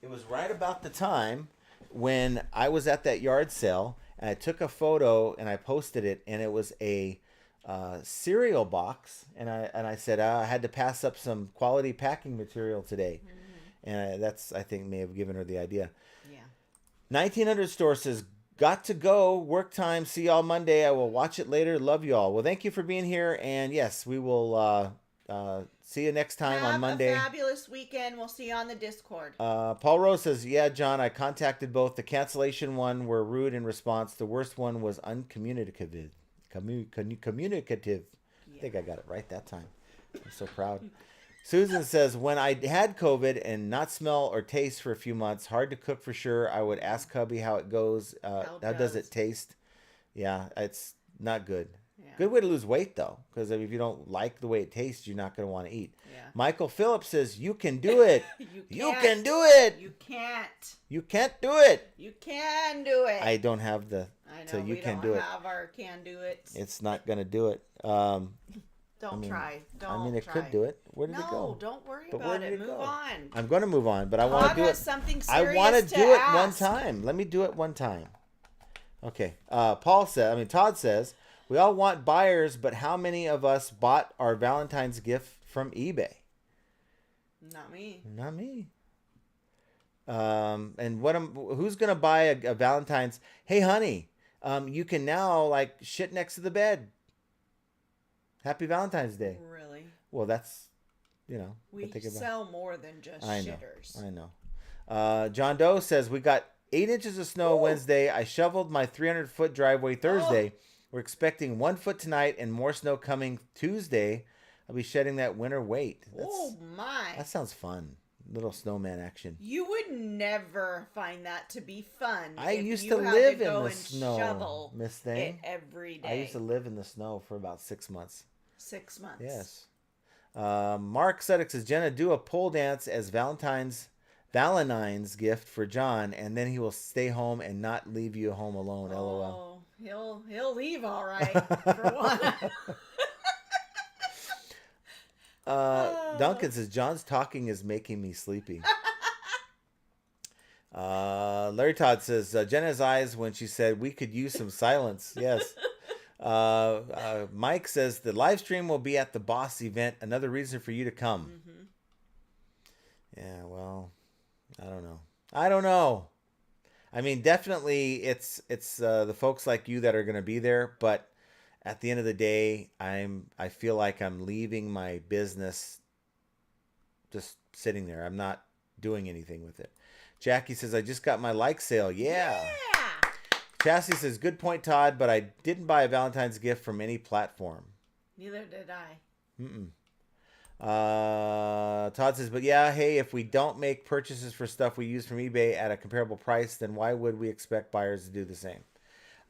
It was right about the time when I was at that yard sale, and I took a photo and I posted it, and it was a cereal box, and I said I had to pass up some quality packing material today, and that's, I think, may have given her the idea. Yeah. 1900 store says, got to go. Work time. See y'all Monday. I will watch it later. Love y'all. Well, thank you for being here. And yes, we will see you next time on Monday. Have a fabulous weekend. We'll see you on the Discord. Paul Rose says, yeah, John, I contacted both. The cancellation one were rude in response. The worst one was uncommunicative. Communicative. I think I got it right that time. I'm so proud. Susan says, when I had COVID and not smell or taste for a few months, hard to cook for sure. I would ask hubby how it goes. How does it taste? Yeah, it's not good. Yeah. Good way to lose weight, though, because if you don't like the way it tastes, you're not going to want to eat. Yeah. Michael Phillips says, you can do it. You can do it. You can't. You can't do it. You can do it. I don't have the... I know, so you we can don't do it. have our can do it. It's not going to do it. Don't try. It could do it. Where did it go? No, don't worry about it. Move on. I'm going to move on, but I want to do it. Something serious I want to do it ask. one time. Let me do it one time. Okay. Todd says, we all want buyers, but how many of us bought our Valentine's gift from eBay? Not me. Not me. And who's going to buy a Valentine's? Hey, honey, you can now shit next to the bed. Happy Valentine's Day. Really? Well, that's, we sell more than just shitters. I know. John Doe says, we got 8 inches of snow Wednesday. I shoveled my 300-foot driveway Thursday. We're expecting 1 foot tonight and more snow coming Tuesday. I'll be shedding that winter weight. My. That sounds fun. Little snowman action. You would never find that to be fun. I used to live in the snow, shovel Miss Thing. Every day. I used to live in the snow for about 6 months. 6 months. Yes. Mark Suddick says, Jenna, do a pole dance as Valentine's gift for John, and then he will stay home and not leave you home alone. LOL. He'll leave all right for one. Duncan says, John's talking is making me sleepy. Larry Todd says, Jenna's eyes when she said we could use some silence. Yes. Mike says the live stream will be at the Boss event. Another reason for you to come. Mm-hmm. Yeah, well, I don't know. I mean, definitely it's the folks like you that are going to be there, but at the end of the day, I feel like I'm leaving my business just sitting there. I'm not doing anything with it. Jackie says, I just got my like sale. Yeah. Chassie says, good point, Todd, but I didn't buy a Valentine's gift from any platform. Neither did I. Todd says, but yeah, hey, if we don't make purchases for stuff we use from eBay at a comparable price, then why would we expect buyers to do the same?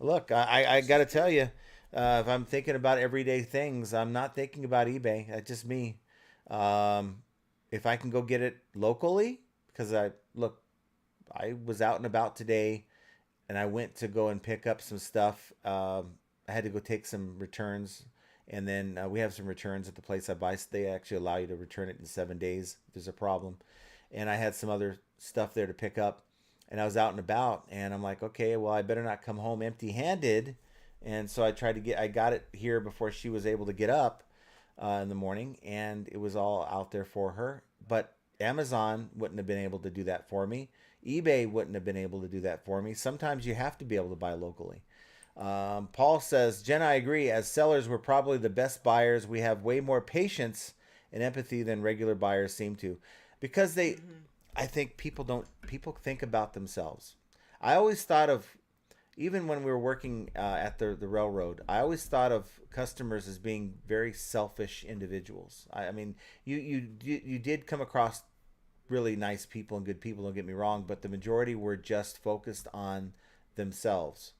Look, I got to tell you, if I'm thinking about everyday things, I'm not thinking about eBay. That's just me. Um, if I can go get it locally, because I was out and about today, and I went to go and pick up some stuff. I had to go take some returns, and then we have some returns at the place I buy. So they actually allow you to return it in 7 days if there's a problem. And I had some other stuff there to pick up, and I was out and about, and I'm like, okay, well, I better not come home empty-handed. And so I got it here before she was able to get up in the morning, and it was all out there for her. But Amazon wouldn't have been able to do that for me. eBay wouldn't have been able to do that for me. Sometimes you have to be able to buy locally. Paul says, Jen, I agree. As sellers, we're probably the best buyers. We have way more patience and empathy than regular buyers seem to, because I think people think about themselves. I always thought of, even when we were working at the railroad, I always thought of customers as being very selfish individuals. I mean, you did come across really nice people and good people, don't get me wrong, but the majority were just focused on themselves.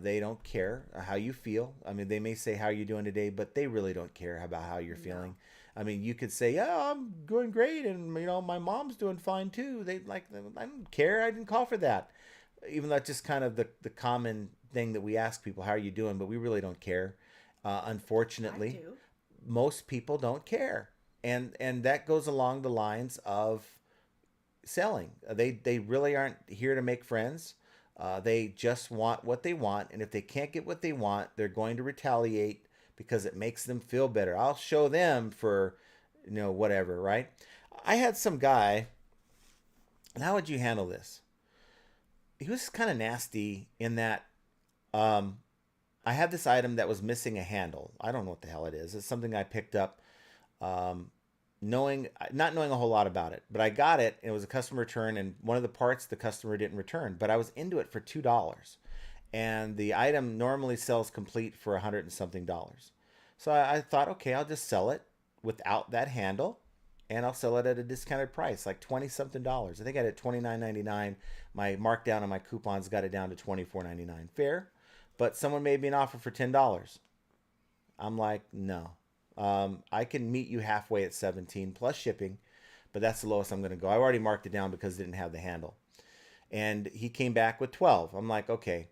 They don't care how you feel. I mean, they may say, how are you doing today? But they really don't care about how you're feeling. I mean, you could say, yeah, I'm doing great. And, my mom's doing fine too. I don't care. I didn't call for that. Even though that's just kind of the common thing that we ask people, how are you doing? But we really don't care. Unfortunately, most people don't care. And that goes along the lines of selling. They really aren't here to make friends. They just want what they want, and if they can't get what they want, they're going to retaliate because it makes them feel better. I'll show them for, whatever, right? I had some guy, and how would you handle this? He was kind of nasty in that I had this item that was missing a handle. I don't know what the hell it is. It's something I picked up not knowing a whole lot about it, but I got it. And it was a customer return, and one of the parts the customer didn't return, but I was into it for $2, and the item normally sells complete for $100 and something. So I thought, okay, I'll just sell it without that handle, and I'll sell it at a discounted price, like $20 something. I think I had it $29.99. My markdown on my coupons got it down to $24.99. Fair, but someone made me an offer for $10. I'm like, no. I can meet you halfway at 17 plus shipping, but that's the lowest I'm going to go. I already marked it down because it didn't have the handle. And he came back with 12. I'm like, okay,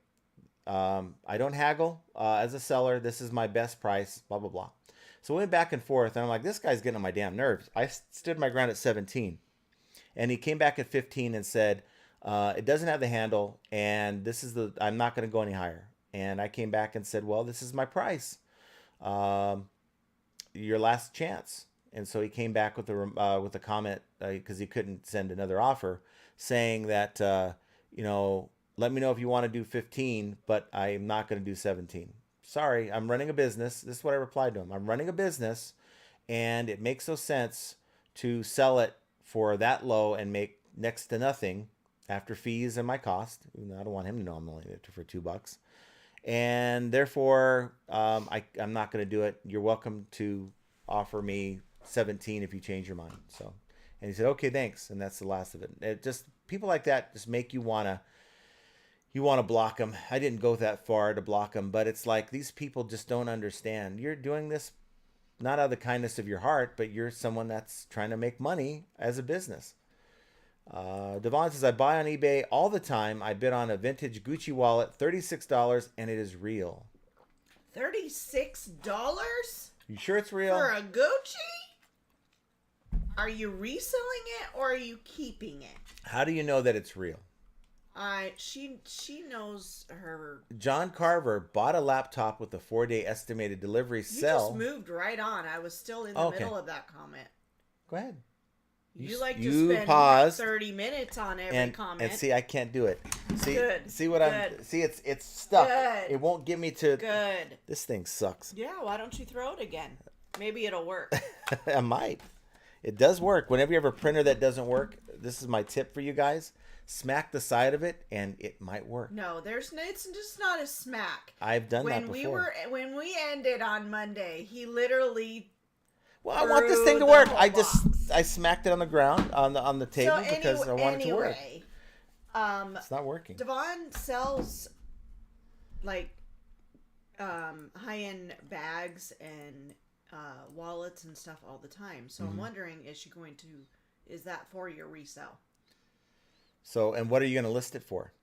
I don't haggle as a seller. This is my best price, blah, blah, blah. So we went back and forth, and I'm like, this guy's getting on my damn nerves. I stood my ground at 17. And he came back at 15 and said, it doesn't have the handle, and I'm not going to go any higher. And I came back and said, well, this is my price. Your last chance. And so he came back with a comment, because he couldn't send another offer, saying that let me know if you want to do 15, but I'm not going to do 17. Sorry, I'm running a business. This is what I replied to him. I'm running a business, and it makes no sense to sell it for that low and make next to nothing after fees and my cost. I don't want him to know I'm only there for $2. And therefore, I'm not going to do it. You're welcome to offer me 17 if you change your mind. So, and he said, okay, thanks. And that's the last of it. It just, people like that just make you want to block them. I didn't go that far to block them, but it's like, these people just don't understand. You're doing this not out of the kindness of your heart, but you're someone that's trying to make money as a business. Devon says, I buy on eBay all the time. I bid on a vintage Gucci wallet, $36, and it is real. $36? You sure it's real? For a Gucci? Are you reselling it or are you keeping it? How do you know that it's real? She knows her. John Carver bought a laptop with a 4-day estimated delivery. You sell. just moved right on. I was still in the middle of that comment. Go ahead. You like to spend paused 30 minutes on every comment. And see, I can't do it. See, Good. See what Good. See, it's stuck. Good. It won't get me to. Good. This thing sucks. Yeah, why don't you throw it again? Maybe it'll work. I might. It does work. Whenever you have a printer that doesn't work, this is my tip for you guys. Smack the side of it, and it might work. No, it's just not a smack. I've done that before. When we ended on Monday, he literally Well, I want this thing to the work. whole I box. I smacked it on the ground on the table because I want it to work. Anyway, It's not working. Devon sells like high-end bags and wallets and stuff all the time. So I'm wondering, is that for your resale? So, and what are you going to list it for?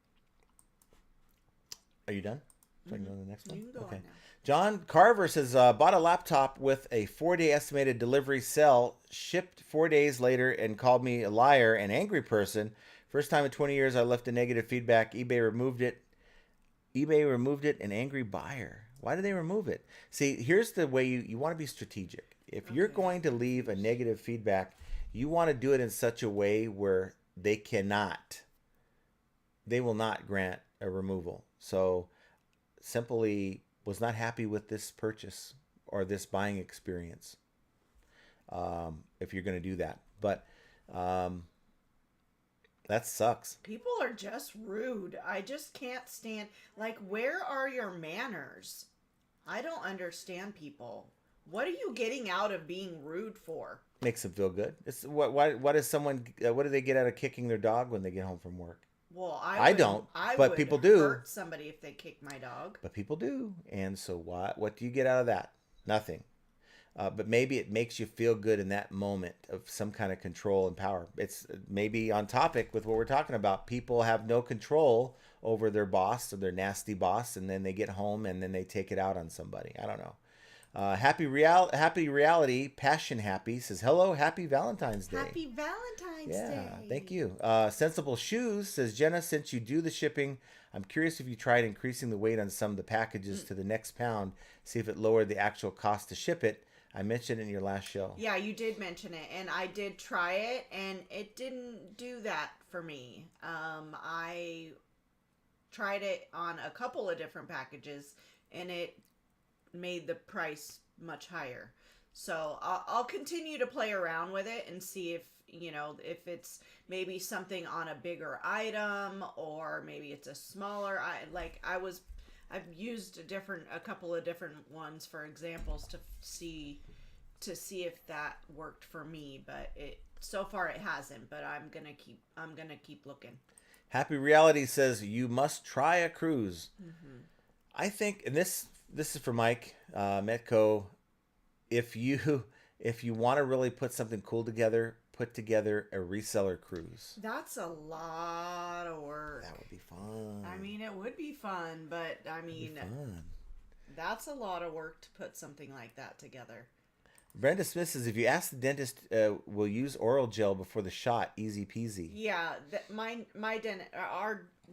Are you done? So I can go to the next one? You can go on now. John Carver says, bought a laptop with a 4-day estimated delivery sell, shipped 4 days later, and called me a liar and angry person. First time in 20 years I left a negative feedback. eBay removed it. An angry buyer. Why did they remove it? See, here's the way you want to be strategic. If you're going to leave a negative feedback, you want to do it in such a way where they will not grant a removal. So simply was not happy with this purchase or this buying experience. If you're going to do that, but that sucks. People are just rude. I just can't stand. Like, where are your manners? I don't understand people. What are you getting out of being rude for? Makes them feel good. It's what is someone? What do they get out of kicking their dog when they get home from work? Well, I don't, I but would people do. hurt somebody if they kick my dog. But people do, and so what do you get out of that? Nothing. But maybe it makes you feel good in that moment of some kind of control and power. It's maybe on topic with what we're talking about. People have no control over their boss or their nasty boss, and then they get home and then they take it out on somebody. I don't know. Happy reality, passion happy says hello, happy Valentine's Day. Happy Valentine's Day. Yeah, thank you. Sensible Shoes says, Jenna, since you do the shipping, I'm curious if you tried increasing the weight on some of the packages to the next pound, see if it lowered the actual cost to ship it. I mentioned it in your last show. Yeah, you did mention it, and I did try it, and it didn't do that for me. I tried it on a couple of different packages, and it made the price much higher. So I'll continue to play around with it and see if it's maybe something on a bigger item, or maybe it's a smaller. I've used a couple of different ones for examples to see if that worked for me, but so far it hasn't. But I'm gonna keep looking. Happy Reality says you must try a cruise. Mm-hmm. I think, and this is for Mike Metco. If you want to really put something cool together, put together a reseller cruise. That's a lot of work. That would be fun. I mean, it would be fun, but that's a lot of work to put something like that together. Brenda Smith says, if you ask the dentist, will use oral gel before the shot, easy peasy. Yeah, my dentist,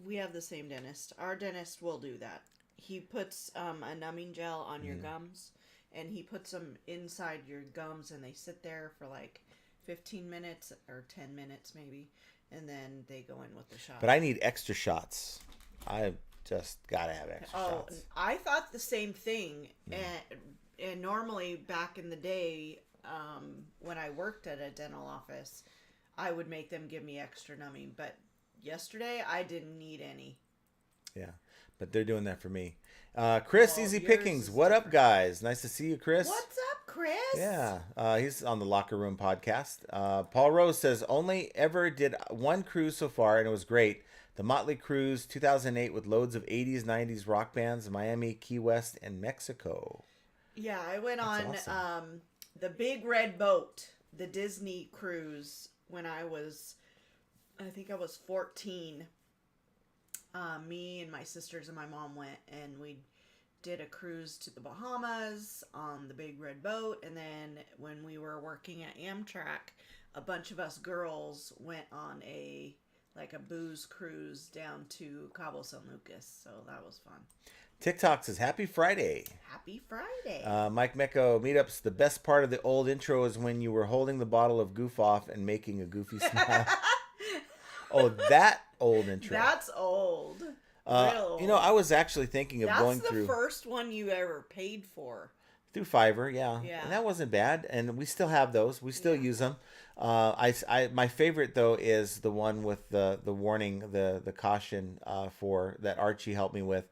we have the same dentist. Our dentist will do that. He puts a numbing gel on your gums, and he puts them inside your gums, and they sit there for like 15 minutes or 10 minutes maybe, and then they go in with the shot. But I need extra shots. I just gotta have extra shots. I thought the same thing. And normally back in the day, when I worked at a dental office, I would make them give me extra numbing. But yesterday, I didn't need any. Yeah, but they're doing that for me. Chris, Easy Pickings. What up, guys? Nice to see you, Chris. What's up, Chris? Yeah, he's on the Locker Room podcast. Paul Rose says, only ever did one cruise so far, and it was great. The Motley Cruise 2008 with loads of 80s, 90s rock bands, Miami, Key West, and Mexico. Yeah, I went on awesome. the Big Red Boat, the Disney cruise, when I think I was 14. Me and my sisters and my mom went, and we did a cruise to the Bahamas on the Big Red Boat. And then when we were working at Amtrak, a bunch of us girls went on a booze cruise down to Cabo San Lucas. So that was fun. TikTok says, happy Friday. Happy Friday. Mike Mecco, meetups. The best part of the old intro is when you were holding the bottle of Goof Off and making a goofy smile. Oh, that old intro. That's old. Real old. I was actually thinking of going through. That's the first one you ever paid for. Through Fiverr, yeah. Yeah. And that wasn't bad. And we still have those. We still use them. My favorite, though, is the one with the warning, the caution for that Archie helped me with.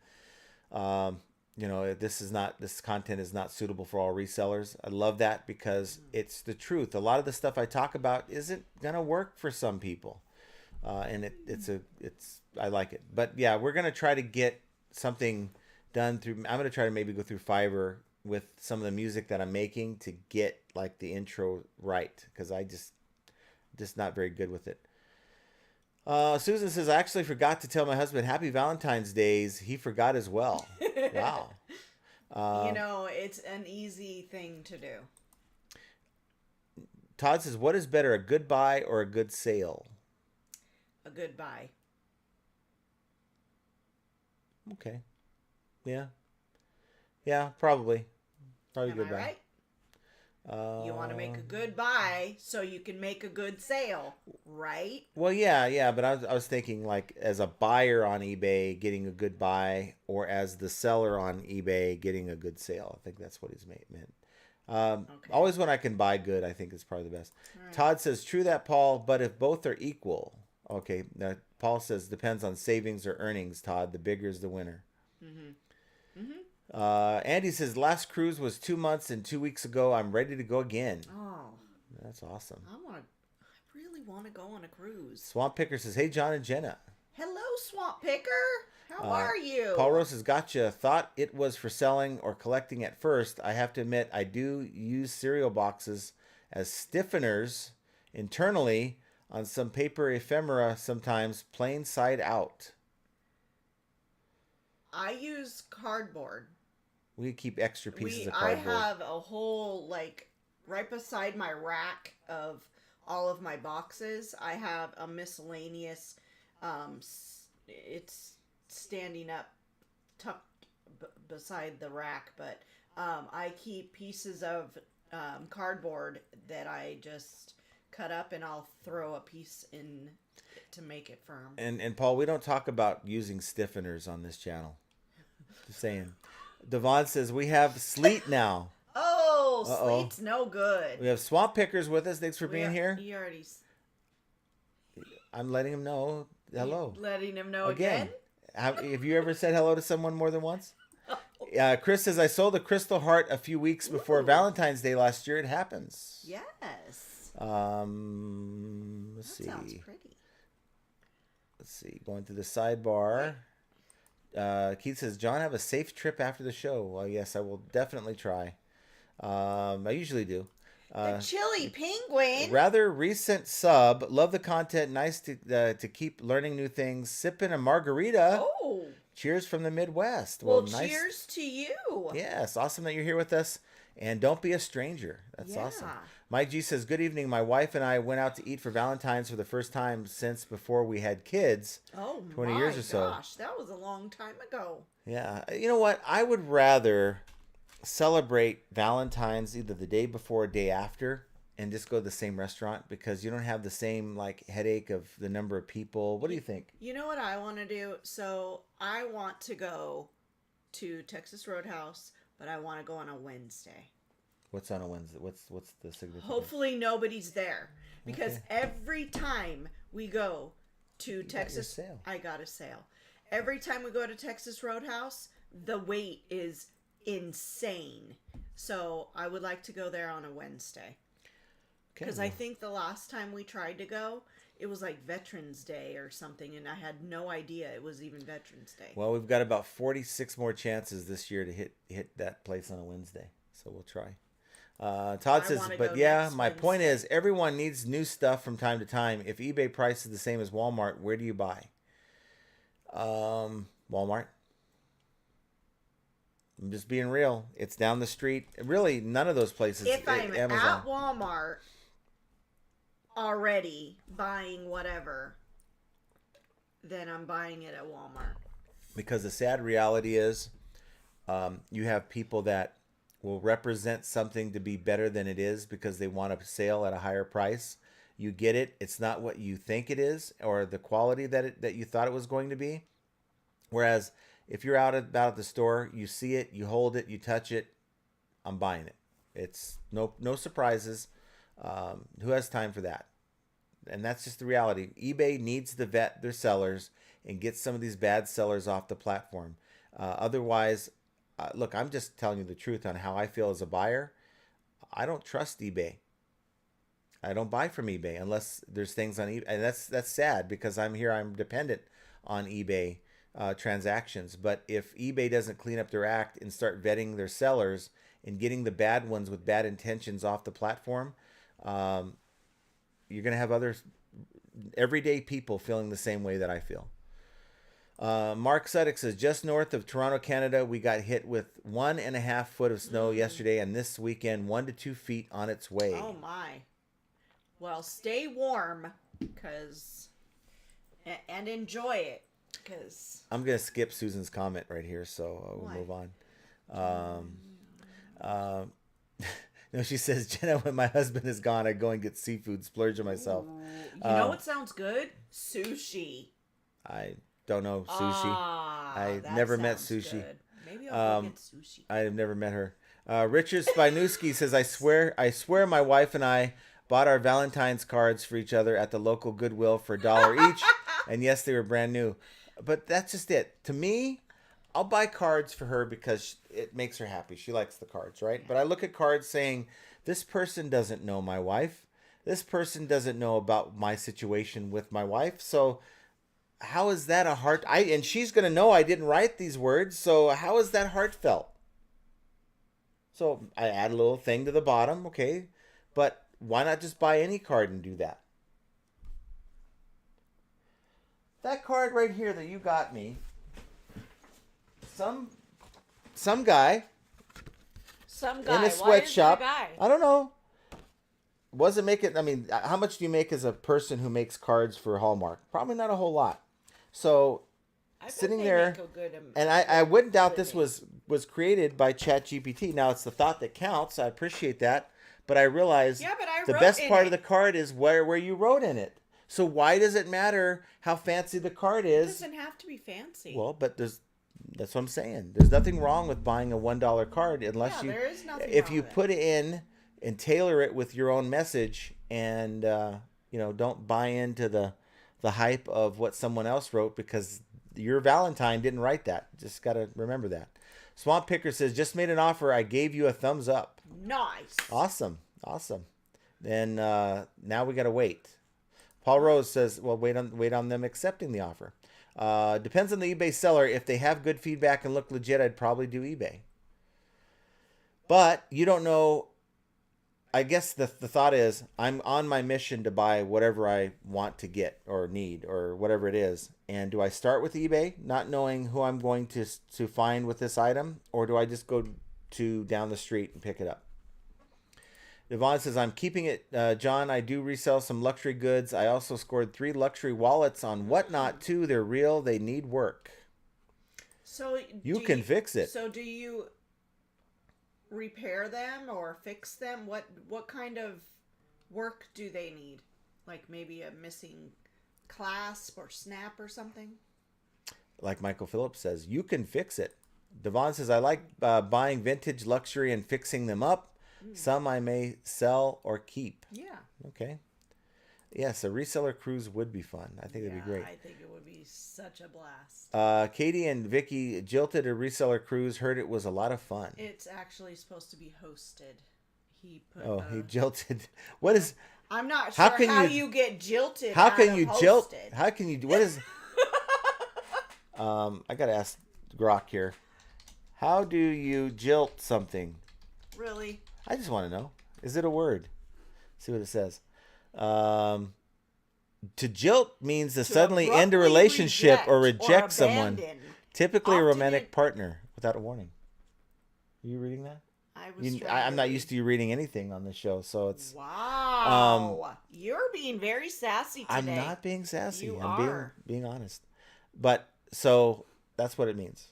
this content is not suitable for all resellers. I love that because it's the truth. A lot of the stuff I talk about isn't gonna work for some people, and I like it. But yeah, we're gonna try to get something done through. I'm gonna try to maybe go through Fiverr with some of the music that I'm making to get like the intro right, because I just not very good with it. Susan says, I actually forgot to tell my husband Happy Valentine's Days. He forgot as well. Wow. It's an easy thing to do. Todd says, what is better, a good buy or a good sale? A good buy. Okay. Yeah. Yeah, probably. Probably Am good I buy. right? You want to make a good buy so you can make a good sale, right? Well, yeah, but I was thinking like as a buyer on eBay getting a good buy, or as the seller on eBay getting a good sale. I think that's what he's meant. Okay. Always when I can buy good, I think is probably the best. All right. Todd says, true that, Paul, but if both are equal. Okay, now Paul says, depends on savings or earnings, Todd. The bigger is the winner. Mm-hmm. Mm-hmm. Andy says, last cruise was 2 months and 2 weeks ago. I'm ready to go again. Oh, That's awesome. I really want to go on a cruise. Swamp Picker says, hey, John and Jenna. Hello, Swamp Picker. How are you? Paul Rose has gotcha. Thought it was for selling or collecting at first. I have to admit, I do use cereal boxes as stiffeners internally on some paper ephemera, sometimes plain side out. I use cardboard. We keep extra pieces of cardboard. I have a whole, right beside my rack of all of my boxes, I have a miscellaneous, it's standing up, tucked beside the rack, but I keep pieces of cardboard that I just cut up, and I'll throw a piece in to make it firm. And Paul, we don't talk about using stiffeners on this channel. Just saying. Devon says, we have Sleet now. Oh, Uh-oh. Sleet's no good. We have Swamp Pickers with us. Thanks for being here. You already... I'm letting him know. Hello. Letting him know again? Have you ever said hello to someone more than once? Chris says, I sold a crystal heart a few weeks before Valentine's Day last year. It happens. Yes. Let's see. Sounds pretty. Let's see. Going through the sidebar. Keith says, John, have a safe trip after the show. Well, yes, I will definitely try. I usually do. The chili penguin. Rather recent sub. Love the content. Nice to keep learning new things. Sipping a margarita. Oh. Cheers from the Midwest. Well, nice. Cheers to you. Yes, awesome that you're here with us. And don't be a stranger. That's awesome. Mike G says, good evening. My wife and I went out to eat for Valentine's for the first time since before we had kids. Oh, 20 years or so. Gosh, that was a long time ago. Yeah. You know what? I would rather celebrate Valentine's either the day before or day after and just go to the same restaurant, because you don't have the same headache of the number of people. What do you think? You know what I want to do? So I want to go to Texas Roadhouse, but I want to go on a Wednesday. What's on a Wednesday? What's the significance? Hopefully nobody's there, because every time we go to Texas, I got a sale. Every time we go to Texas Roadhouse, the wait is insane. So I would like to go there on a Wednesday. Because I think the last time we tried to go, it was like Veterans Day or something, and I had no idea it was even Veterans Day. Well, we've got about 46 more chances this year to hit that place on a Wednesday, so we'll try. Todd says, but yeah, my point is, everyone needs new stuff from time to time. If eBay price is the same as Walmart, where do you buy? Walmart. I'm just being real. It's down the street. Really, none of those places. If I'm Amazon. at Walmart already buying whatever, then I'm buying it at Walmart. Because the sad reality is, you have people that will represent something to be better than it is because they want a sale at a higher price. You get it. It's not what you think it is, or the quality that you thought it was going to be. Whereas if you're out about at the store, you see it, you hold it, you touch it, I'm buying it. It's no surprises. Who has time for that? And that's just the reality. eBay needs to vet their sellers and get some of these bad sellers off the platform. Otherwise, look, I'm just telling you the truth on how I feel as a buyer. I don't trust eBay. I don't buy from eBay unless there's things on eBay. And that's sad because I'm dependent on eBay transactions. But if eBay doesn't clean up their act and start vetting their sellers and getting the bad ones with bad intentions off the platform, you're going to have other everyday people feeling the same way that I feel. Mark Suddick says, just north of Toronto, Canada, we got hit with 1.5 foot of snow yesterday, and this weekend 1 to 2 feet on its way. Oh my. Well, stay warm, and enjoy it, because I'm gonna skip Susan's comment right here, so we'll move on. No, she says, Jenna, when my husband is gone, I go and get seafood, splurge on myself. you know what sounds good? Sushi. I don't know sushi. I That never met sounds sushi. good. Maybe I'll go get sushi. I have never met her. Richard Spinewski says, I swear my wife and I bought our Valentine's cards for each other at the local Goodwill for $1 each. And yes, they were brand new. But that's just it. To me, I'll buy cards for her because it makes her happy. She likes the cards, right? But I look at cards saying, this person doesn't know my wife. This person doesn't know about my situation with my wife. So how is that a heart? And she's going to know I didn't write these words. So how is that heartfelt? So I add a little thing to the bottom. Okay. But why not just buy any card and do that? That card right here that you got me, some guy in a sweatshop. I don't know. Wasn't making. I mean, how much do you make as a person who makes cards for Hallmark? Probably not a whole lot. So sitting there, and I wouldn't doubt this was created by ChatGPT. Now it's the thought that counts. I appreciate that, but I realize the best part of the card is where you wrote in it. So why does it matter how fancy the card is? It doesn't have to be fancy. Well, but that's what I'm saying. There's nothing wrong with buying a $1 card unless there is nothing if wrong you with put it in and tailor it with your own message, and don't buy into the hype of what someone else wrote, because your Valentine didn't write that. Just got to remember that. Swamp Picker says, just made an offer. I gave you a thumbs up. Nice. Awesome. Then now we got to wait. Paul Rose says, well, wait on them accepting the offer. Depends on the eBay seller. If they have good feedback and look legit, I'd probably do eBay. But you don't know. I guess the thought is, I'm on my mission to buy whatever I want to get or need or whatever it is. And do I start with eBay, not knowing who I'm going to find with this item? Or do I just go to down the street and pick it up? Yvonne says, I'm keeping it, John. I do resell some luxury goods. I also scored 3 luxury wallets on Whatnot too. They're real. They need work. So you can fix it. So do you repair them or fix them? What kind of work do they need? Like maybe a missing clasp or snap or something? Like Michael Phillips says, you can fix it. Devon says, I like buying vintage luxury and fixing them up. Some I may sell or keep. Yeah. Okay. Yes, a reseller cruise would be fun. I think it'd be great. I think it would be such a blast. Katie and Vicky jilted a reseller cruise. Heard it was a lot of fun. It's actually supposed to be hosted. He jilted. What is? I'm not sure how you get jilted. How can you jilt? Hosted. How can you? What is? I gotta ask Grok here. How do you jilt something? Really? I just want to know. Is it a word? See what it says. To jilt means to suddenly end a relationship or reject someone, typically a romantic partner, without a warning. Are you reading that? I'm not used to you reading anything on this show, so it's... Wow. You're being very sassy today. I'm not being sassy. You I'm are. being honest. But, so, that's what it means.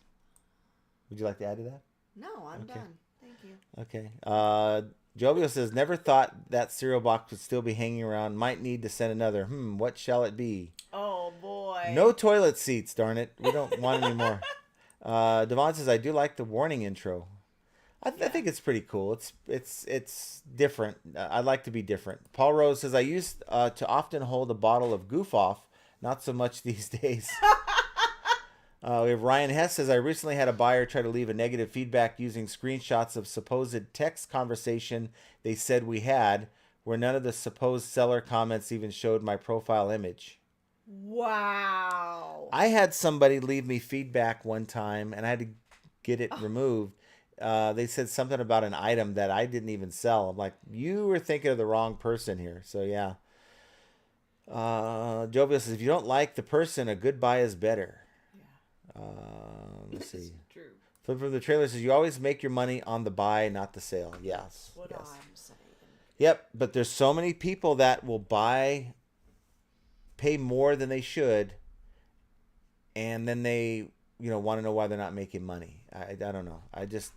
Would you like to add to that? No, I'm done. Thank you. Okay. Jovio says, never thought that cereal box would still be hanging around. Might need to send another. What shall it be? Oh, boy. No toilet seats, darn it. We don't want any more. Devon says, I do like the warning intro. I think it's pretty cool. It's different. I like to be different. Paul Rose says, I used to often hold a bottle of Goof Off. Not so much these days. We have Ryan Hess says, I recently had a buyer try to leave a negative feedback using screenshots of supposed text conversation they said we had, where none of the supposed seller comments even showed my profile image. Wow. I had somebody leave me feedback one time, and I had to get it removed. They said something about an item that I didn't even sell. I'm like, you were thinking of the wrong person here. So, yeah. Jovial says, if you don't like the person, a good buy is better. Let's see. True. Flip from the trailer says, you always make your money on the buy, not the sale. Yes. What yes. I'm saying. Yep, but there's so many people that will pay more than they should, and then they, want to know why they're not making money. I don't know.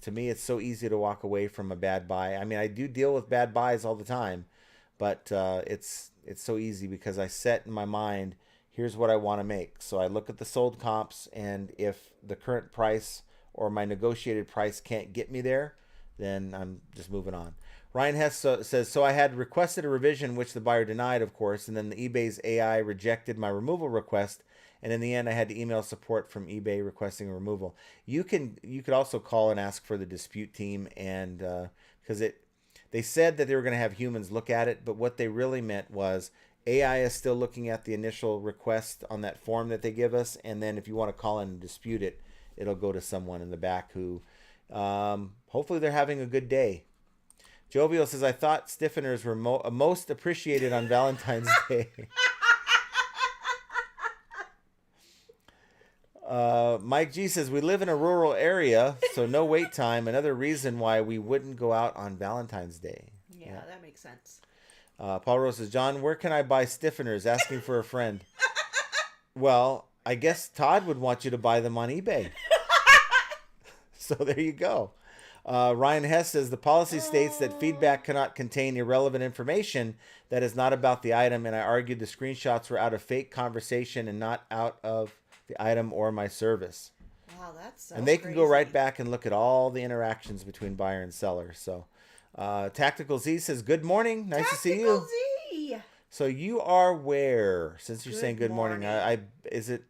To me, it's so easy to walk away from a bad buy. I mean, I do deal with bad buys all the time, but it's so easy because I set in my mind, here's what I want to make. So I look at the sold comps, and if the current price or my negotiated price can't get me there, then I'm just moving on. Ryan Hess says, so I had requested a revision, which the buyer denied, of course, and then the eBay's AI rejected my removal request, and in the end, I had to email support from eBay requesting a removal. You could also call and ask for the dispute team, and because they said that they were going to have humans look at it, but what they really meant was AI is still looking at the initial request on that form that they give us, and then if you want to call in and dispute it, it'll go to someone in the back who, hopefully, they're having a good day. Jovial says, I thought stiffeners were most appreciated on Valentine's Day. Mike G says, we live in a rural area, so no wait time. Another reason why we wouldn't go out on Valentine's Day. Yeah, that makes sense. Paul Rose says, John, where can I buy stiffeners? Asking for a friend. Well, I guess Todd would want you to buy them on eBay. So there you go. Ryan Hess says, the policy states that feedback cannot contain irrelevant information that is not about the item, and I argued the screenshots were out of fake conversation and not out of the item or my service. Wow, that's so And they crazy. can go right back and look at all the interactions between buyer and seller. So Tactical Z says, good morning. Nice to see you. Tactical Z. So you are where? Since you're saying good morning, morning. Is it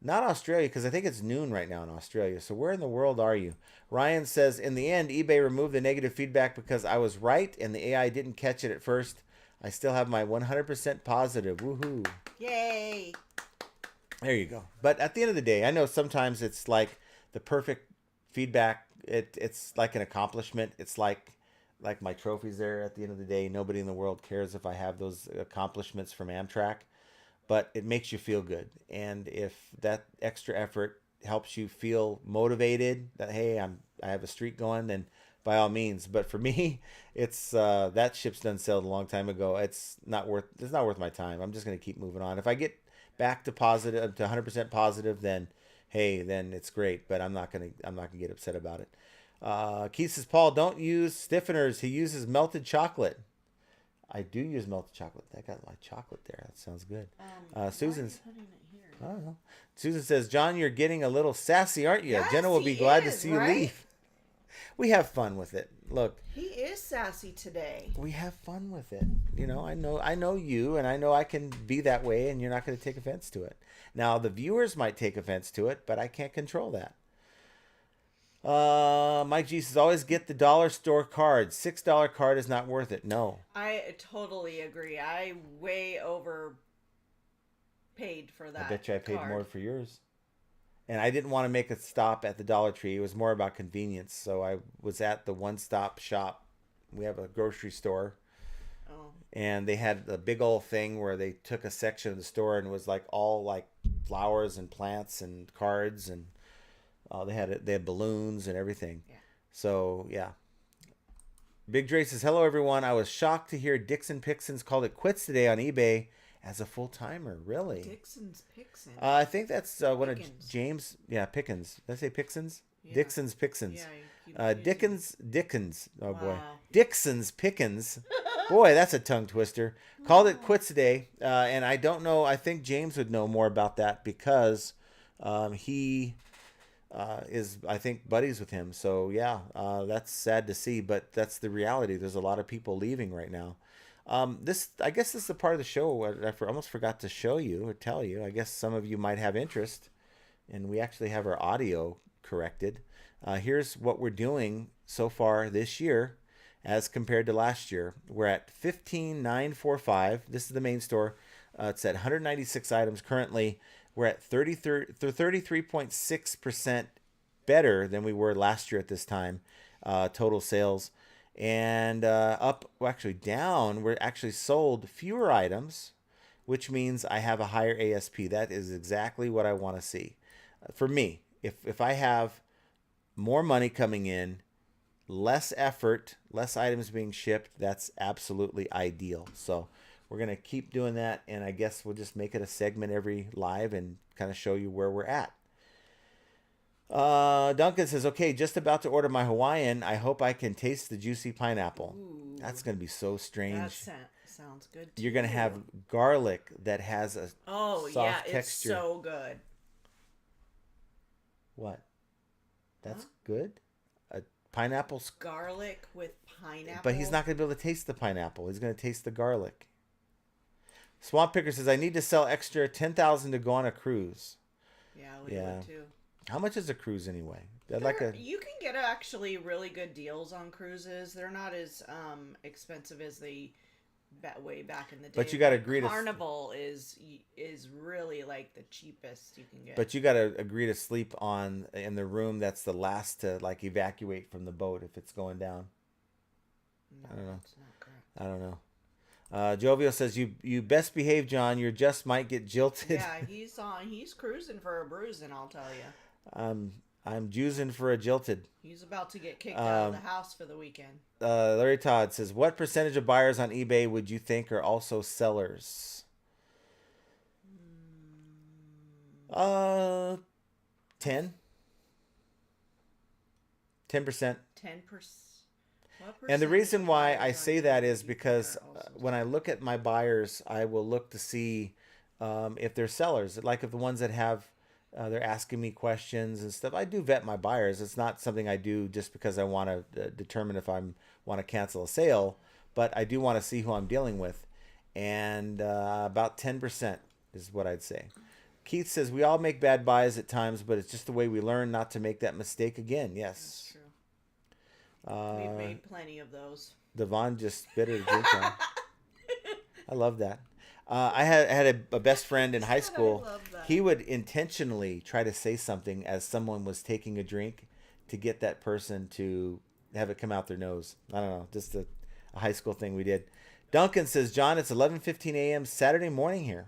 not Australia? Because I think it's noon right now in Australia. So where in the world are you? Ryan says, in the end, eBay removed the negative feedback because I was right and the AI didn't catch it at first. I still have my 100% positive. Woohoo. Yay. There you go. But at the end of the day, I know sometimes it's like the perfect feedback. It's like an accomplishment. It's like my trophies there at the end of the day. Nobody in the world cares if I have those accomplishments from Amtrak, but it makes you feel good. And if that extra effort helps you feel motivated that, hey, I have a streak going, then by all means. But for me, it's that ship's done sailed a long time ago. It's not worth my time. I'm just going to keep moving on. If I get back to 100% positive, then hey, then it's great. But I'm not gonna get upset about it. Keith says, Paul, don't use stiffeners. He uses melted chocolate. I do use melted chocolate. I got my chocolate there. That sounds good. Susan's. I don't know. Susan says, John, you're getting a little sassy, aren't you? Yes, Jenna will be glad to see right? you leave. We have fun with it. Look, He is sassy today. we have fun with it. I know you, and I know I can be that way, and you're not going to take offense to it. Now, the viewers might take offense to it, but I can't control that. Mike G says, always get the dollar store card. $6 card is not worth it. No. I totally agree. I way overpaid for that. I bet you I paid card. more for yours. And I didn't want to make a stop at the Dollar Tree. It was more about convenience. So I was at the one-stop shop. We have a grocery store. Oh. And they had a big old thing where they took a section of the store and it was like all like flowers and plants and cards, and they had balloons and everything. Yeah. So yeah. Big Dre says, hello everyone. I was shocked to hear Dixon Pixons called it quits today on eBay as a full timer. Really? Dixon's Pixon. I think that's one of Pickens. James. Yeah, Pickens. Did I say Pixons? Yeah. Dixon's Pixons. Yeah, you keep using Dickens. Oh boy. Wow. Dixon's Pickens. Boy, that's a tongue twister. Called it quits today, and I don't know. I think James would know more about that because he is, I think, buddies with him. So yeah, that's sad to see, but that's the reality. There's a lot of people leaving right now. I guess this is the part of the show I almost forgot to show you or tell you. I guess some of you might have interest and we actually have our audio corrected. Here's what we're doing so far this year as compared to last year. We're at 15,945. This is the main store. It's at 196 items currently. We're at 33.6% better than we were last year at this time, total sales. And actually down, we're actually sold fewer items, which means I have a higher ASP. That is exactly what I want to see. For me, if I have more money coming in, less effort, less items being shipped, that's absolutely ideal. So we're going to keep doing that, and I guess we'll just make it a segment every live and kind of show you where we're at. Duncan says, okay, just about to order my Hawaiian. I hope I can taste the juicy pineapple. Ooh, that's going to be so strange. that sounds good too. You're going to have garlic that has a soft texture. It's so good. What? That's good? A pineapple? Garlic with pineapple? But he's not going to be able to taste the pineapple. He's going to taste the garlic. Swamp Picker says, I need to sell extra 10,000 to go on a cruise. Yeah, we would too. How much is a cruise anyway? You can get actually really good deals on cruises. They're not as expensive as they way back in the day. But you got to agree Carnival is really like the cheapest you can get. But you got to agree to sleep in the room that's the last to like evacuate from the boat if it's going down. No, I don't know. that's not correct. I don't know. Jovial says, you best behave, John. You just might get jilted. Yeah, he's cruising for a bruising, I'll tell you. I'm juicing for a jilted. He's about to get kicked out of the house for the weekend. Larry Todd says, what percentage of buyers on eBay would you think are also sellers? 10. 10%. 10%. And the reason why I say that is because when I look at my buyers, I will look to see if they're sellers. Like if the ones that have, they're asking me questions and stuff. I do vet my buyers. It's not something I do just because I want to determine if I want to cancel a sale, but I do want to see who I'm dealing with. And about 10% is what I'd say. Keith says, we all make bad buys at times, but it's just the way we learn not to make that mistake again. Yes. That's true. We've made plenty of those. Devon just spit her drink on. I love that. I had a best friend in high school. I love that. He would intentionally try to say something as someone was taking a drink to get that person to have it come out their nose. I don't know, just a high school thing we did. Duncan says, John, it's 11:15 a.m. Saturday morning here.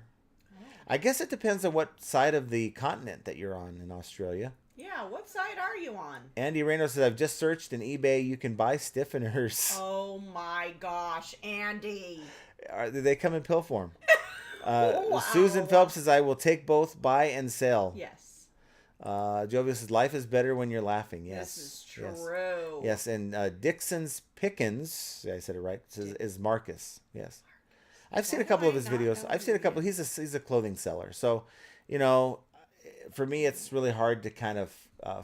Oh. I guess it depends on what side of the continent that you're on in Australia. Yeah, what side are you on? Andy Reno says, I've just searched in eBay. You can buy stiffeners. Oh my gosh, Andy. They come in pill form. Wow. Susan Phelps says, I will take both buy and sell. Yes. Jovius says, life is better when you're laughing. Yes. This is true. Yes, and Dixon's Pickens, I said it right, is Marcus. Yes. I've seen a couple of his videos. I've seen a couple. He's a clothing seller. So, for me, it's really hard to kind of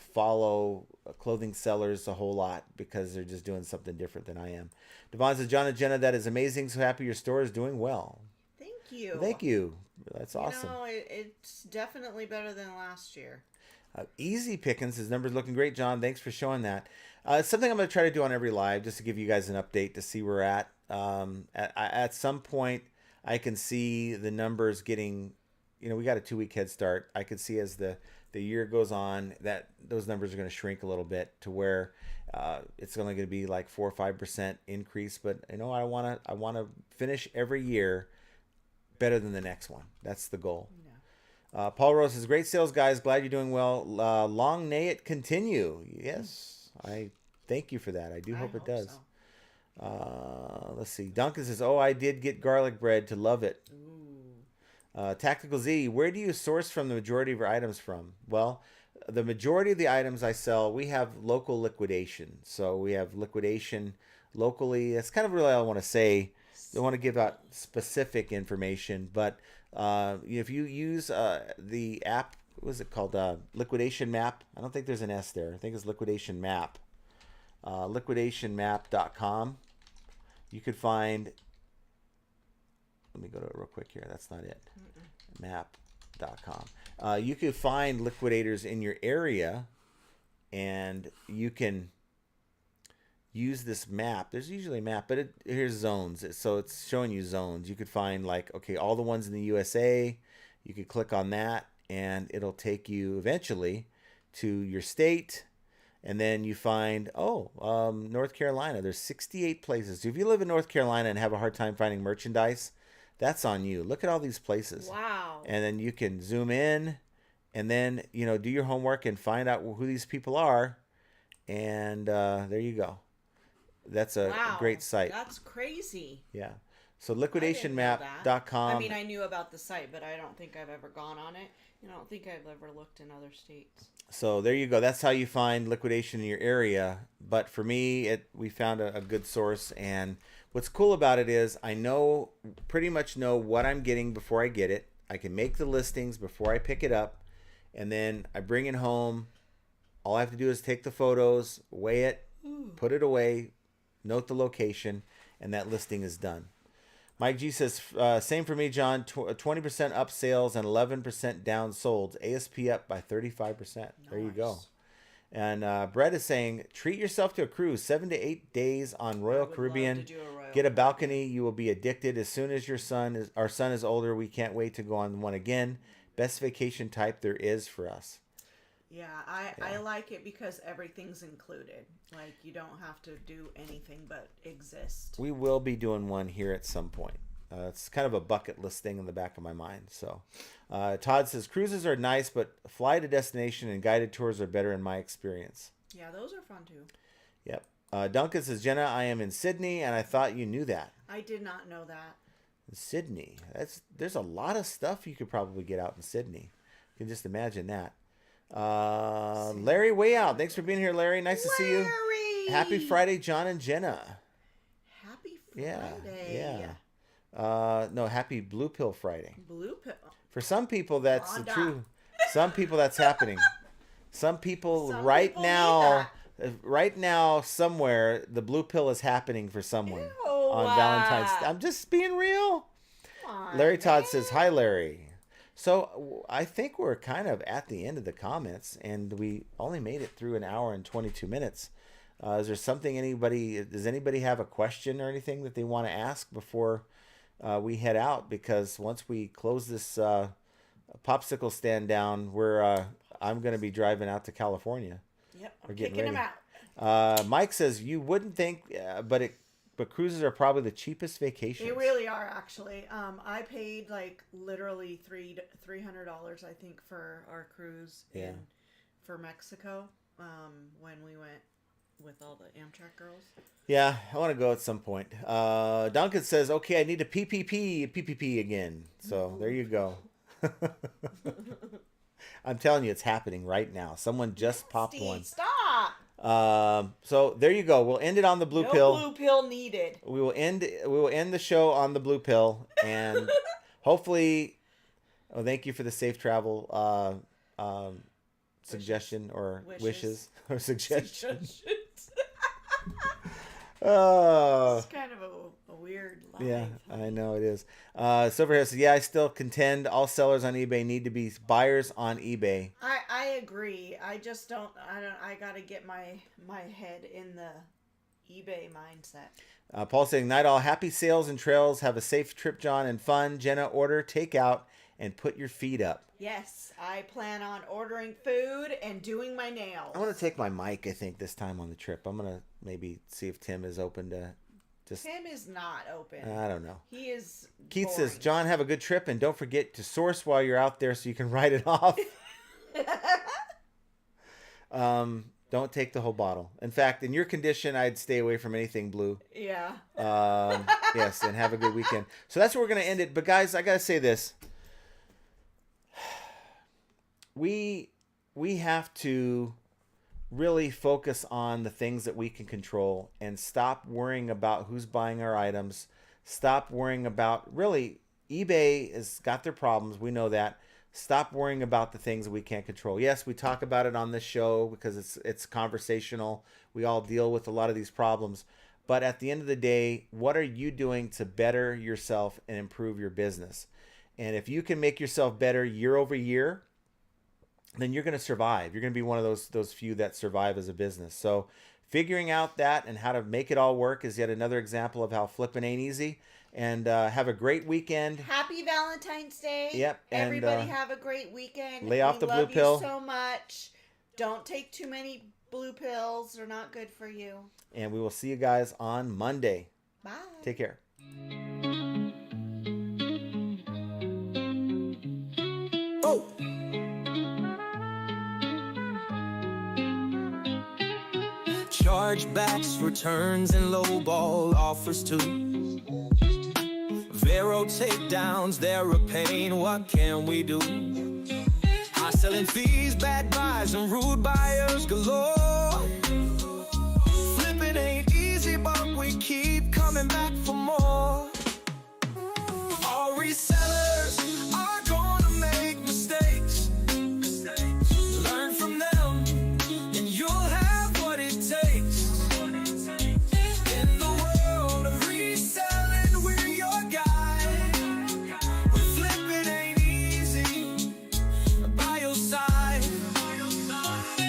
follow clothing sellers a whole lot because they're just doing something different than I am. Devon says, John and Jenna, that is amazing. So happy your store is doing well. Thank you. Thank you. That's awesome. It's definitely better than last year. Easy Pickens, his number's looking great, John. Thanks for showing that. It's something I'm going to try to do on every live just to give you guys an update to see where we're at. At some point, I can see the numbers getting, we got a 2-week head start. I could see as the year goes on that those numbers are going to shrink a little bit to where it's only going to be like 4 or 5% increase. But I want to finish every year better than the next one. That's the goal. Yeah. Paul Rose says, great sales, guys. Glad you're doing well. Long may it continue. Yes, I thank you for that. I hope it does. So. Let's see. Duncan says, I did get garlic bread to love it. Ooh. Tactical Z, where do you source from the majority of your items from? Well, the majority of the items I sell, we have local liquidation. So we have liquidation locally. That's kind of really all I want to say. I don't want to give out specific information, but if you use the app, what is it called? Liquidation Map. I don't think there's an S there. I think it's Liquidation Map. Liquidationmap.com. You could find. Let me go to it real quick here. That's not it. Map. You can find liquidators in your area, and you can use this map. There's usually a map, but here's zones. So it's showing you zones. You could find like, okay, all the ones in the USA. You could click on that, and it'll take you eventually to your state. And then you find, North Carolina. There's 68 places. So if you live in North Carolina and have a hard time finding merchandise, that's on you. Look at all these places. Wow. And then you can zoom in, and then, do your homework and find out who these people are. And there you go. That's a great site. That's crazy. Yeah. So liquidationmap.com. I mean, I knew about the site, but I don't think I've ever gone on it. I don't think I've ever looked in other states. So there you go. That's how you find liquidation in your area. But for me, we found a good source. And what's cool about it is I pretty much know what I'm getting before I get it. I can make the listings before I pick it up. And then I bring it home. All I have to do is take the photos, weigh it, put it away, note the location, and that listing is done. Mike G says, same for me, John. 20% up sales and 11% down sold. ASP up by 35%. Nice. There you go. And Brett is saying, treat yourself to a cruise. 7 to 8 days on Royal Caribbean. Get a balcony. You will be addicted as soon as our son is older. We can't wait to go on one again. Best vacation type there is for us. Yeah, I like it because everything's included. Like, you don't have to do anything but exist. We will be doing one here at some point. It's kind of a bucket list thing in the back of my mind. So, Todd says, cruises are nice, but fly to destination and guided tours are better in my experience. Yeah, those are fun too. Yep. Duncan says, Jenna, I am in Sydney, and I thought you knew that. I did not know that. Sydney. There's a lot of stuff you could probably get out in Sydney. You can just imagine that. Larry Way Out. Thanks for being here, Larry. Nice to see you. Happy Friday, John and Jenna. Happy Friday. Yeah. No, happy Blue Pill Friday. Blue Pill. For some people, that's the truth. Some people, that's happening. Some people right now, somewhere, the blue pill is happening for someone on Valentine's Day. I'm just being real. Larry Todd says, hi, Larry. So I think we're kind of at the end of the comments, and we only made it through an hour and 22 minutes. Is there something does anybody have a question or anything that they want to ask before we head out? Because once we close this popsicle stand down, I'm going to be driving out to California. Yep, I'm kicking him out. Mike says, you wouldn't think, but cruises are probably the cheapest vacations. They really are, actually. I paid like literally $300, I think, for our cruise for Mexico when we went with all the Amtrak girls. Yeah, I want to go at some point. Duncan says, okay, I need a PPP again. So there you go. I'm telling you, it's happening right now. Someone just popped one. Stop! So there you go. We'll end it on the blue pill. No blue pill needed. We will end the show on the blue pill, and hopefully, thank you for the safe travel suggestion or wishes or suggestions. It's kind of a weird life. Yeah, I know it is. Silverhair says, yeah, I still contend all sellers on eBay need to be buyers on eBay. I agree. I just don't. I gotta get my head in the eBay mindset. Paul saying, night all, happy sales and trails. Have a safe trip, John, and fun. Jenna, order takeout and put your feet up. Yes, I plan on ordering food and doing my nails. I'm going to take my mic, I think, this time on the trip. I'm going to maybe see if Tim is open to just... Tim is not open. I don't know. He is Keith boring. says, John, have a good trip, and don't forget to source while you're out there so you can write it off. Don't take the whole bottle. In fact, in your condition, I'd stay away from anything blue. Yeah. Yes, and have a good weekend. So that's where we're going to end it. But guys, I got to say this. We have to really focus on the things that we can control and stop worrying about who's buying our items. Stop worrying about, really, eBay has got their problems. We know that. Stop worrying about the things that we can't control. Yes, we talk about it on this show because it's conversational. We all deal with a lot of these problems. But at the end of the day, what are you doing to better yourself and improve your business? And if you can make yourself better year over year, then you're going to survive. You're going to be one of those few that survive as a business. So figuring out that and how to make it all work is yet another example of how flipping ain't easy. And have a great weekend. Happy Valentine's Day. Yep. And everybody have a great weekend. Lay off the blue pill. We love you so much. Don't take too many blue pills. They're not good for you. And we will see you guys on Monday. Bye. Take care. Oh. Chargebacks, returns, and lowball offers too. Vero takedowns, they're a pain, what can we do? High selling fees, bad buys, and rude buyers galore. Flipping ain't easy, but we keep coming back for more. All resellers are gonna make mistakes. Learn from them, and you'll have what it takes. In the world of reselling, we're your guide. But flipping ain't easy. By your side.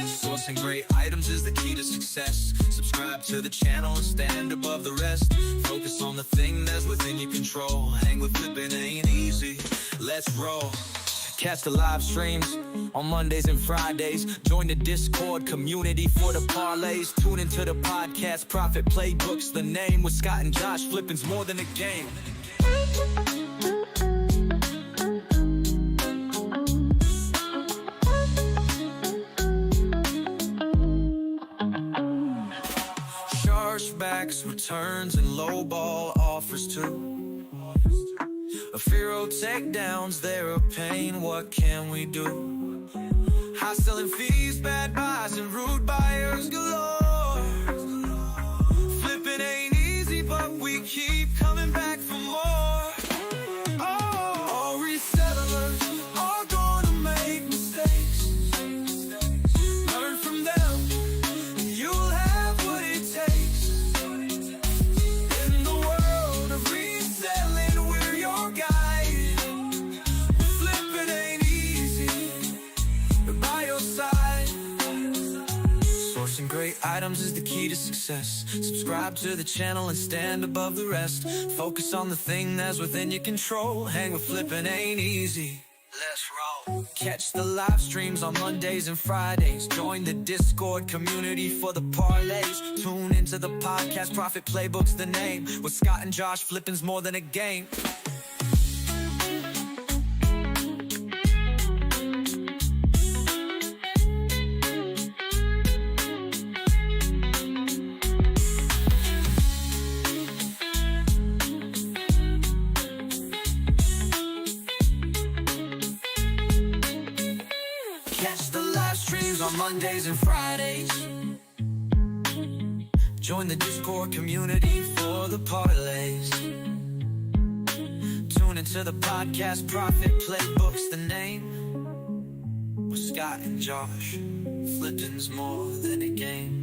Sourcing great items is the key to success. Subscribe to the channel and stand above the rest. Focus on the thing that's within your control. Hang with flipping ain't easy. Let's roll. Catch the live streams on Mondays and Fridays. Join the Discord community for the parlays. Tune into the podcast Profit Playbooks. The name with Scott and Josh. Flipping's more than a game. Chargebacks, returns, and lowball offers too. A Fero takedowns, they're a pain, what can we do? High selling fees, bad buys, and rude buyers galore. Flipping ain't easy, but we keep coming back for more. Oh, all resellers are gonna make mistakes. Learn from them, and you'll have what it takes. In the world of reselling, we're your guide. Flipping ain't easy. By your side. Sourcing great items is the key to success. Subscribe to the channel and stand above the rest. Focus on the thing that's within your control. Hang with flipping ain't easy. Let's roll. Catch the live streams on Mondays and Fridays. Join the Discord community for the parlays. Tune into the podcast Profit Playbooks, the name. With Scott and Josh, flipping's more than a game. Catch the live streams on Mondays and Fridays. Join the Discord community for the parlays. Tune into the podcast Profit Playbooks, the name. With Scott and Josh, flipping's more than a game.